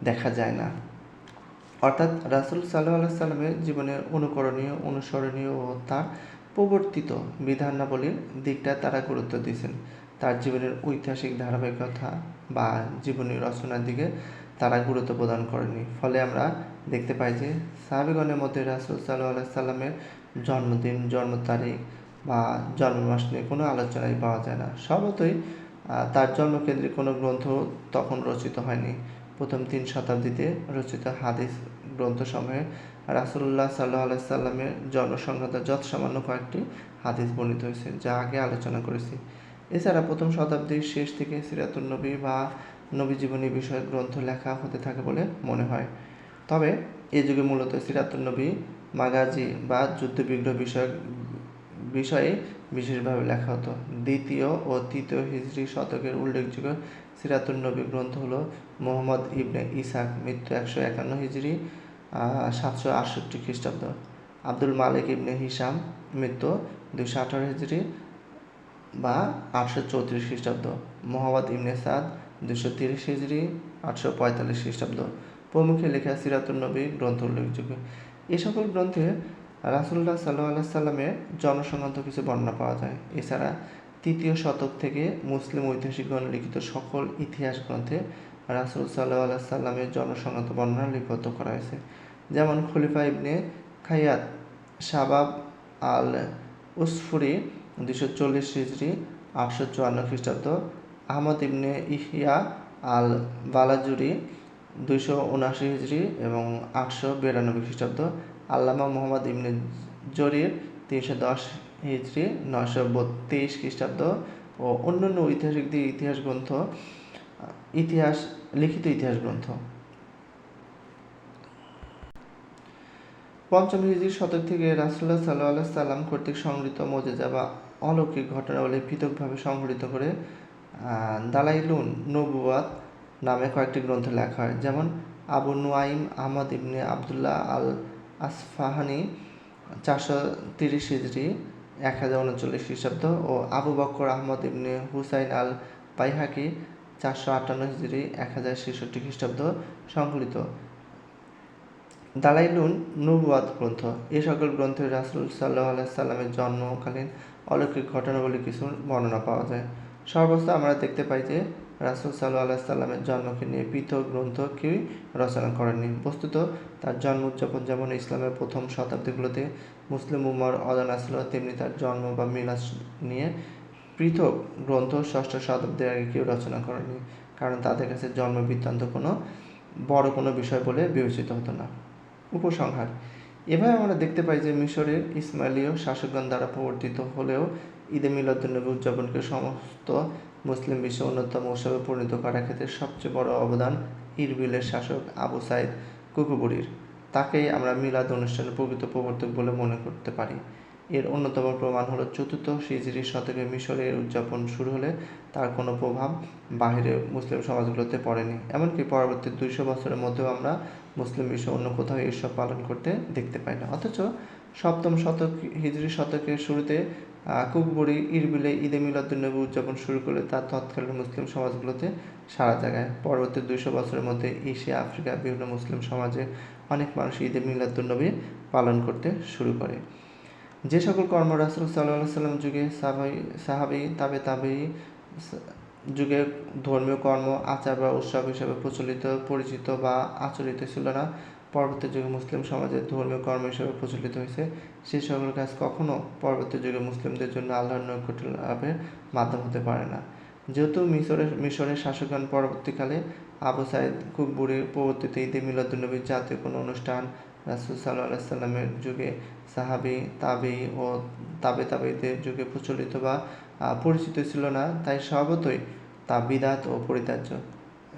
দেখা যায় না। অর্থাৎ রাসূল সাল্লাল্লাহু আলাইহি সাল্লামের জীবনের অনুসরণীয় ও তার প্রবর্তিত বিধানাবলীর দিকটা তারা গুরুত্ব দিয়েছেন। তার জীবনের ঐতিহাসিক ধারাবাহিকতা বা জীবনী রচনার দিকে তারা গুরুত্ব প্রদান করেনি। ফলে আমরা দেখতে পাই যে সাহাবীগণের মধ্যে রাসূল সাল্লাল্লাহু আলাইহি সাল্লামের জন্মদিন, জন্ম তারিখ বা জন্মমাস নিয়ে কোনো আলোচনাই পাওয়া যায় না। স্বভাবতই তার জন্মকেন্দ্রিক কোনো গ্রন্থ তখন রচিত হয়নি। প্রথম 3 শতাব্দীতে রচিত হাদিস গ্রন্থসমূহে রাসূলুল্লাহ সাল্লাল্লাহু আলাইহি সাল্লামের জন্ম সংক্রান্ত যৎসামান্য কয়েকটি হাদিস বর্ণিত হয়েছে, যা আগে আলোচনা করেছি। এছাড়া প্রথম শতাব্দীর শেষ থেকে সিরাতুন নবী বা নবী জীবনী বিষয়ক গ্রন্থ লেখা হতে থাকে বলে মনে হয়। তবে এ যুগে মূলত সিরাতুন নবী, মাগাজি বা যুদ্ধ-বিগ্রহ বিষয়ে বিশেষভাবে লেখা হতো। দ্বিতীয় ও তৃতীয় হিজরি শতকের উল্লেখযোগ্য সিরাতুন নবী গ্রন্থ হলো মুহাম্মদ ইবনে ইসহাক, মৃত্যু 151 হিজরি 768 খ্রিস্টাব্দ, আব্দুল মালিক ইবনে হিশাম, মৃত্যু 218 হিজরি বা 834 খ্রিস্টাব্দ, মুহাম্মদ ইবনে সাদ 230 হিজরি 845 খ্রিস্টাব্দ প্রমুখে লেখা সিরাতুন নবী গ্রন্থ উল্লেখযোগ্য। এই সকল গ্রন্থে রাসূলুল্লাহ সাল্লাল্লাহু আলাইহি সাল্লামের জন্ম সংক্রান্ত কিছু বর্ণনা পাওয়া যায়। এছাড়া 3য় শতক থেকে মুসলিম ঐতিহাসিকগণ লিখিত সকল ইতিহাস গ্রন্থে রাসূল সাল্লাল্লাহু আলাইহি সাল্লামের জন্মসংক্রান্ত বর্ণনা লিপিবদ্ধ করা হয়েছে। যেমন খলিফা ইবনে খাইয়াত শাবাব আল উসফুরি 240 হিজরি 854 খ্রিস্টাব্দ, আহমদ ইবনে ইহয়া আল বালাজুরি 279 হিজরি এবং 892 খ্রিস্টাব্দ, আল্লামা মুহাম্মদ ইবনে জরির 310 হিজরি 932 খ্রিস্টাব্দ ও অন্যান্য ঐতিহাসিকদের লিখিত ইতিহাস গ্রন্থ। পঞ্চম হিজরি শতক থেকে রাসূলুল্লাহ সাল্লাল্লাহু আলাইহি সাল্লাম কর্তৃক সংগৃহীত মুজিজা বা অলৌকিক ঘটনাবলী পৃথকভাবে সংগঠিত করে দালাইলুন নবুওয়াত নামে কয়েকটি গ্রন্থ লেখা হয়। যেমন আবু নুআইম আহমদ ইবনে আবদুল্লাহ আল আসফাহানি 430 হিজরি 1039 খ্রিস্টাব্দ ও আবু বকর আহমদ ইবনে হুসাইন আল বাইহাকি 458 হিজরি 1066 খ্রিস্টাব্দ সংকলিত দালাইলুন নবুওয়াত গ্রন্থ। এ সকল গ্রন্থে রাসূল সাল্লাল্লাহু আলাইহি সাল্লামের জন্মকালীন অলৌকিক ঘটনাবলী কিছু বর্ণনা পাওয়া যায়। সর্বস্ব আমরা দেখতে পাই যে রাসূল সাল্লাল্লাহু আলাইহি সাল্লামের জন্মকে নিয়ে পৃথক গ্রন্থ কেউই রচনা করেননি। বস্তুত তার জন্ম উদযাপন যেমন ইসলামের প্রথম শতাব্দীগুলোতে মুসলিম উম্মাহর অজানা ছিল, তেমনি তার জন্ম বা মিলাদ নিয়ে পৃথক গ্রন্থ ষষ্ঠ শতাব্দীর আগে কেউ রচনা করেনি, কারণ তাদের কাছে জন্ম বৃত্তান্ত বড় কোনো বিষয় বলে বিবেচিত হতো না। উপসংহার: এভাবে আমরা দেখতে পাই যে মিশরের ইসমাইলীয় শাসকগণ দ্বারা প্রবর্তিত হলেও ঈদে মিলাদুন্নবী উদযাপনকে সমস্ত মুসলিম বিশ্বে অন্যতম উৎসবে পরিণত করার ক্ষেত্রে সবচেয়ে বড় অবদান ইরবিলের শাসক আবু সাইদ কুকুবুরির। তাকেই আমরা মিলাদ অনুষ্ঠানের প্রকৃত প্রবর্তক বলে মনে করতে পারি। এর অন্যতম প্রমাণ হলো 4th হিজরি শতকে মিশরে এর উদযাপন শুরু হলে তার কোনো প্রভাব বাহিরের মুসলিম সমাজগুলোতে পড়েনি। এমনকি পরবর্তী 200 বছরের মধ্যেও আমরা মুসলিম বিশ্বে অন্য কোথাও এই উৎসব পালন করতে দেখতে পাই না। অথচ 7ম হিজরি শতকের শুরুতে কুকবুরি ইরবিলে ঈদে মিলাদুন্নবী উদযাপন শুরু করলে তা তৎকালীন মুসলিম সমাজগুলোতে সাড়া জাগায়। পরবর্তী 200 বছরের মধ্যে এশিয়া, আফ্রিকা বিভিন্ন মুসলিম সমাজে অনেক মানুষ ঈদে মিলাদুন্নবী পালন করতে শুরু করে। যে সকল কর্ম রাসূল সাল্লাল্লাহু আলাইহি সাল্লাম যুগে সাহাবী তাবেঈ যুগে ধর্মীয় কর্ম, আচার বা উৎসব হিসেবে পরিচিত বা আচরিত ছিল না, পরবর্তী যুগে মুসলিম সমাজে ধর্মীয় কর্ম হিসেবে প্রচলিত হয়েছে, সেই সকল কাজ কখনো পরবর্তী যুগে মুসলিমদের জন্য আল্লাহর নৈকট্য লাভের মাধ্যম হতে পারে না। যেহেতু মিশরের শাসকগণ পরবর্তীকালে আবু সাইদ কুকবুরির প্রবর্তিত ঈদে মিলাদুন্নবী জাতীয় কোনো অনুষ্ঠান রাসূল সাল্লাল্লাহু আলাইহি সাল্লামের যুগে সাহাবী, তাবেঈ ও তাবেঈদের যুগে প্রচলিত বা পরিচিত ছিল না, তাই স্বভাবতই তা বিদআত ও পরিত্যাজ্য।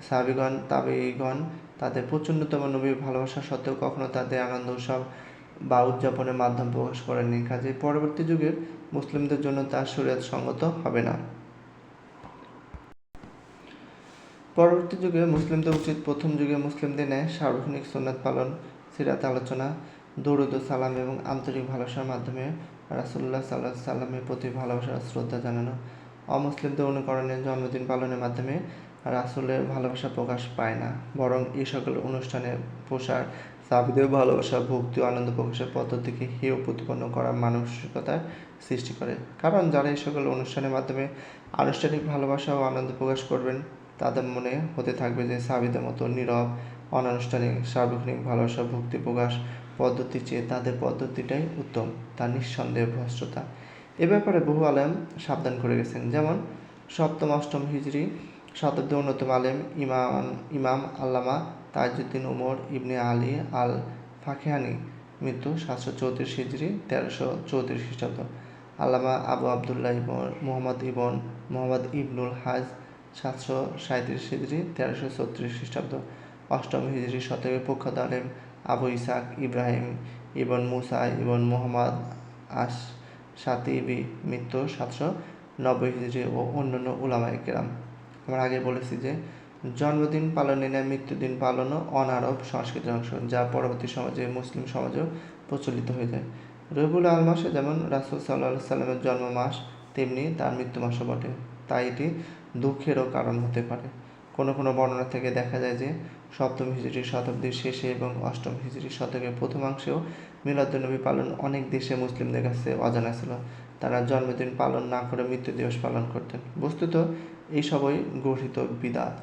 সাহাবীগণ, তাবেঈগণ তাদের প্রচণ্ডতম নবীর ভালোবাসা সত্ত্বেও কখনো তাদের আনন্দ উৎসব বা উদযাপনের মাধ্যম প্রকাশ করেননি, কাজেই পরবর্তী যুগের মুসলিমদের জন্য তা শরীয়ত সঙ্গত হবে না। পরবর্তী যুগে মুসলিমদের উচিত প্রথম যুগে মুসলিমদের ন্যায় সার্বক্ষণিক সুন্নাত পালন, সিরাত আলোচনা, দরুদ ও সালাম এবং আন্তরিক ভালোবাসার মাধ্যমে রাসূলুল্লাহ সাল্লাল্লাহু আলাইহি সাল্লামের প্রতি ভালোবাসা ও শ্রদ্ধা জানানো। অমুসলিমদের অনুকরণে জন্মদিন পালনের মাধ্যমে রাসূলের ভালোবাসা প্রকাশ পায় না, বরং এই সকল অনুষ্ঠানের প্রসার সাহাবীদের ভালোবাসা, ভক্তি ও আনন্দ প্রকাশের পদ্ধতিকে হেয় প্রতিপন্ন করার মানসিকতার সৃষ্টি করে। কারণ যারা এই সকল অনুষ্ঠানের মাধ্যমে আনুষ্ঠানিক ভালোবাসা ও আনন্দ প্রকাশ করবেন, তাদের মনে হতে থাকবে যে সাহাবীদের মতো নীরব, অনানুষ্ঠানিক, সার্বক্ষণিক ভালোবাসা ভক্তি প্রকাশ পদ্ধতির চেয়ে তাদের পদ্ধতিটাই উত্তম। তা নিঃসন্দেহে ভ্রষ্টতা। এ ব্যাপারে বহু আলেম সাবধান করে গেছেন। যেমন 7ম-8ম হিজরি শতাব্দীর অন্যতম আলেম ইমাম আল্লামা তাজউদ্দিন উমর ইবনে আলী আল ফাকেহানি, মৃত্যু 734 হিজরি 1334 খ্রিস্টাব্দ, আল্লামা আবু আবদুল্লাহ মুহাম্মদ ইবনুল হাজ 737 হিজরি 1336 খ্রিস্টাব্দ, 8ম হিজরি শতকের প্রখ্যাত আলেম আবু ইসহাক ইব্রাহিম ইবন মুসা ইবন মুহাম্মদ আশ-শাতিবি, মৃত্যু 790 হিজরি ও অন্যান্য উলামায়ে কেরাম। আমরা আগে বলেছি যে জন্মদিন পালনের ন্যায় মৃত্যুদিন পালনও অনারব সংস্কৃতির অংশ, যা পরবর্তী সমাজে মুসলিম সমাজেও প্রচলিত হয়ে যায়। রবিউল আউয়াল মাসে যেমন রাসূল সাল্লাল্লাহু আলাইহি সাল্লামের জন্ম মাস, তেমনি তার মৃত্যু মাসও বটে, তাই এটি দুঃখেরও কারণ হতে পারে। কোনো কোনো বর্ণনা থেকে দেখা যায় যে 7ম হিজরি শতাব্দীর শেষে এবং 8ম হিজরি শতকের প্রথমাংশেও মিলাদুন্নবী পালন অনেক দেশে মুসলিমদের কাছে অজানা ছিল। তারা জন্মদিন পালন না করে মৃত্যু দিবস পালন করতেন। বস্তুত এই সবই গর্হিত বিদআত।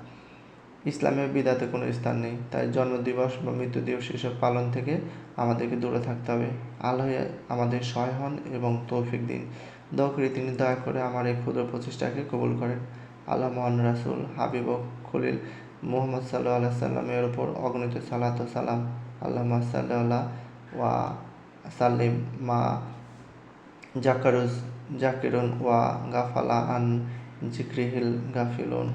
ইসলামের বিদাতে কোনো স্থান নেই, তাই জন্মদিবস বা মৃত্যু দিবস এসব পালন থেকে আমাদেরকে দূরে থাকতে হবে। আল্লাহ আমাদের সহায় হন এবং তৌফিক দিন। দোয়া করি তিনি দয়া করে আমার এই ক্ষুদ্র প্রচেষ্টাকে কবুল করেন। আল্লাহ মহান রাসূল হাবিব ও খলিল মুহাম্মদ সাল্লাল্লাহু আলাইহি সাল্লামের ওপর অগণিত সালাত ও সালাম। আল্লাহুম্মা সাল্লি আলা ওয়া সাল্লিম মা জাকিরুন ওয়া গাফালা আন যিকরিহিল গাফিলুন।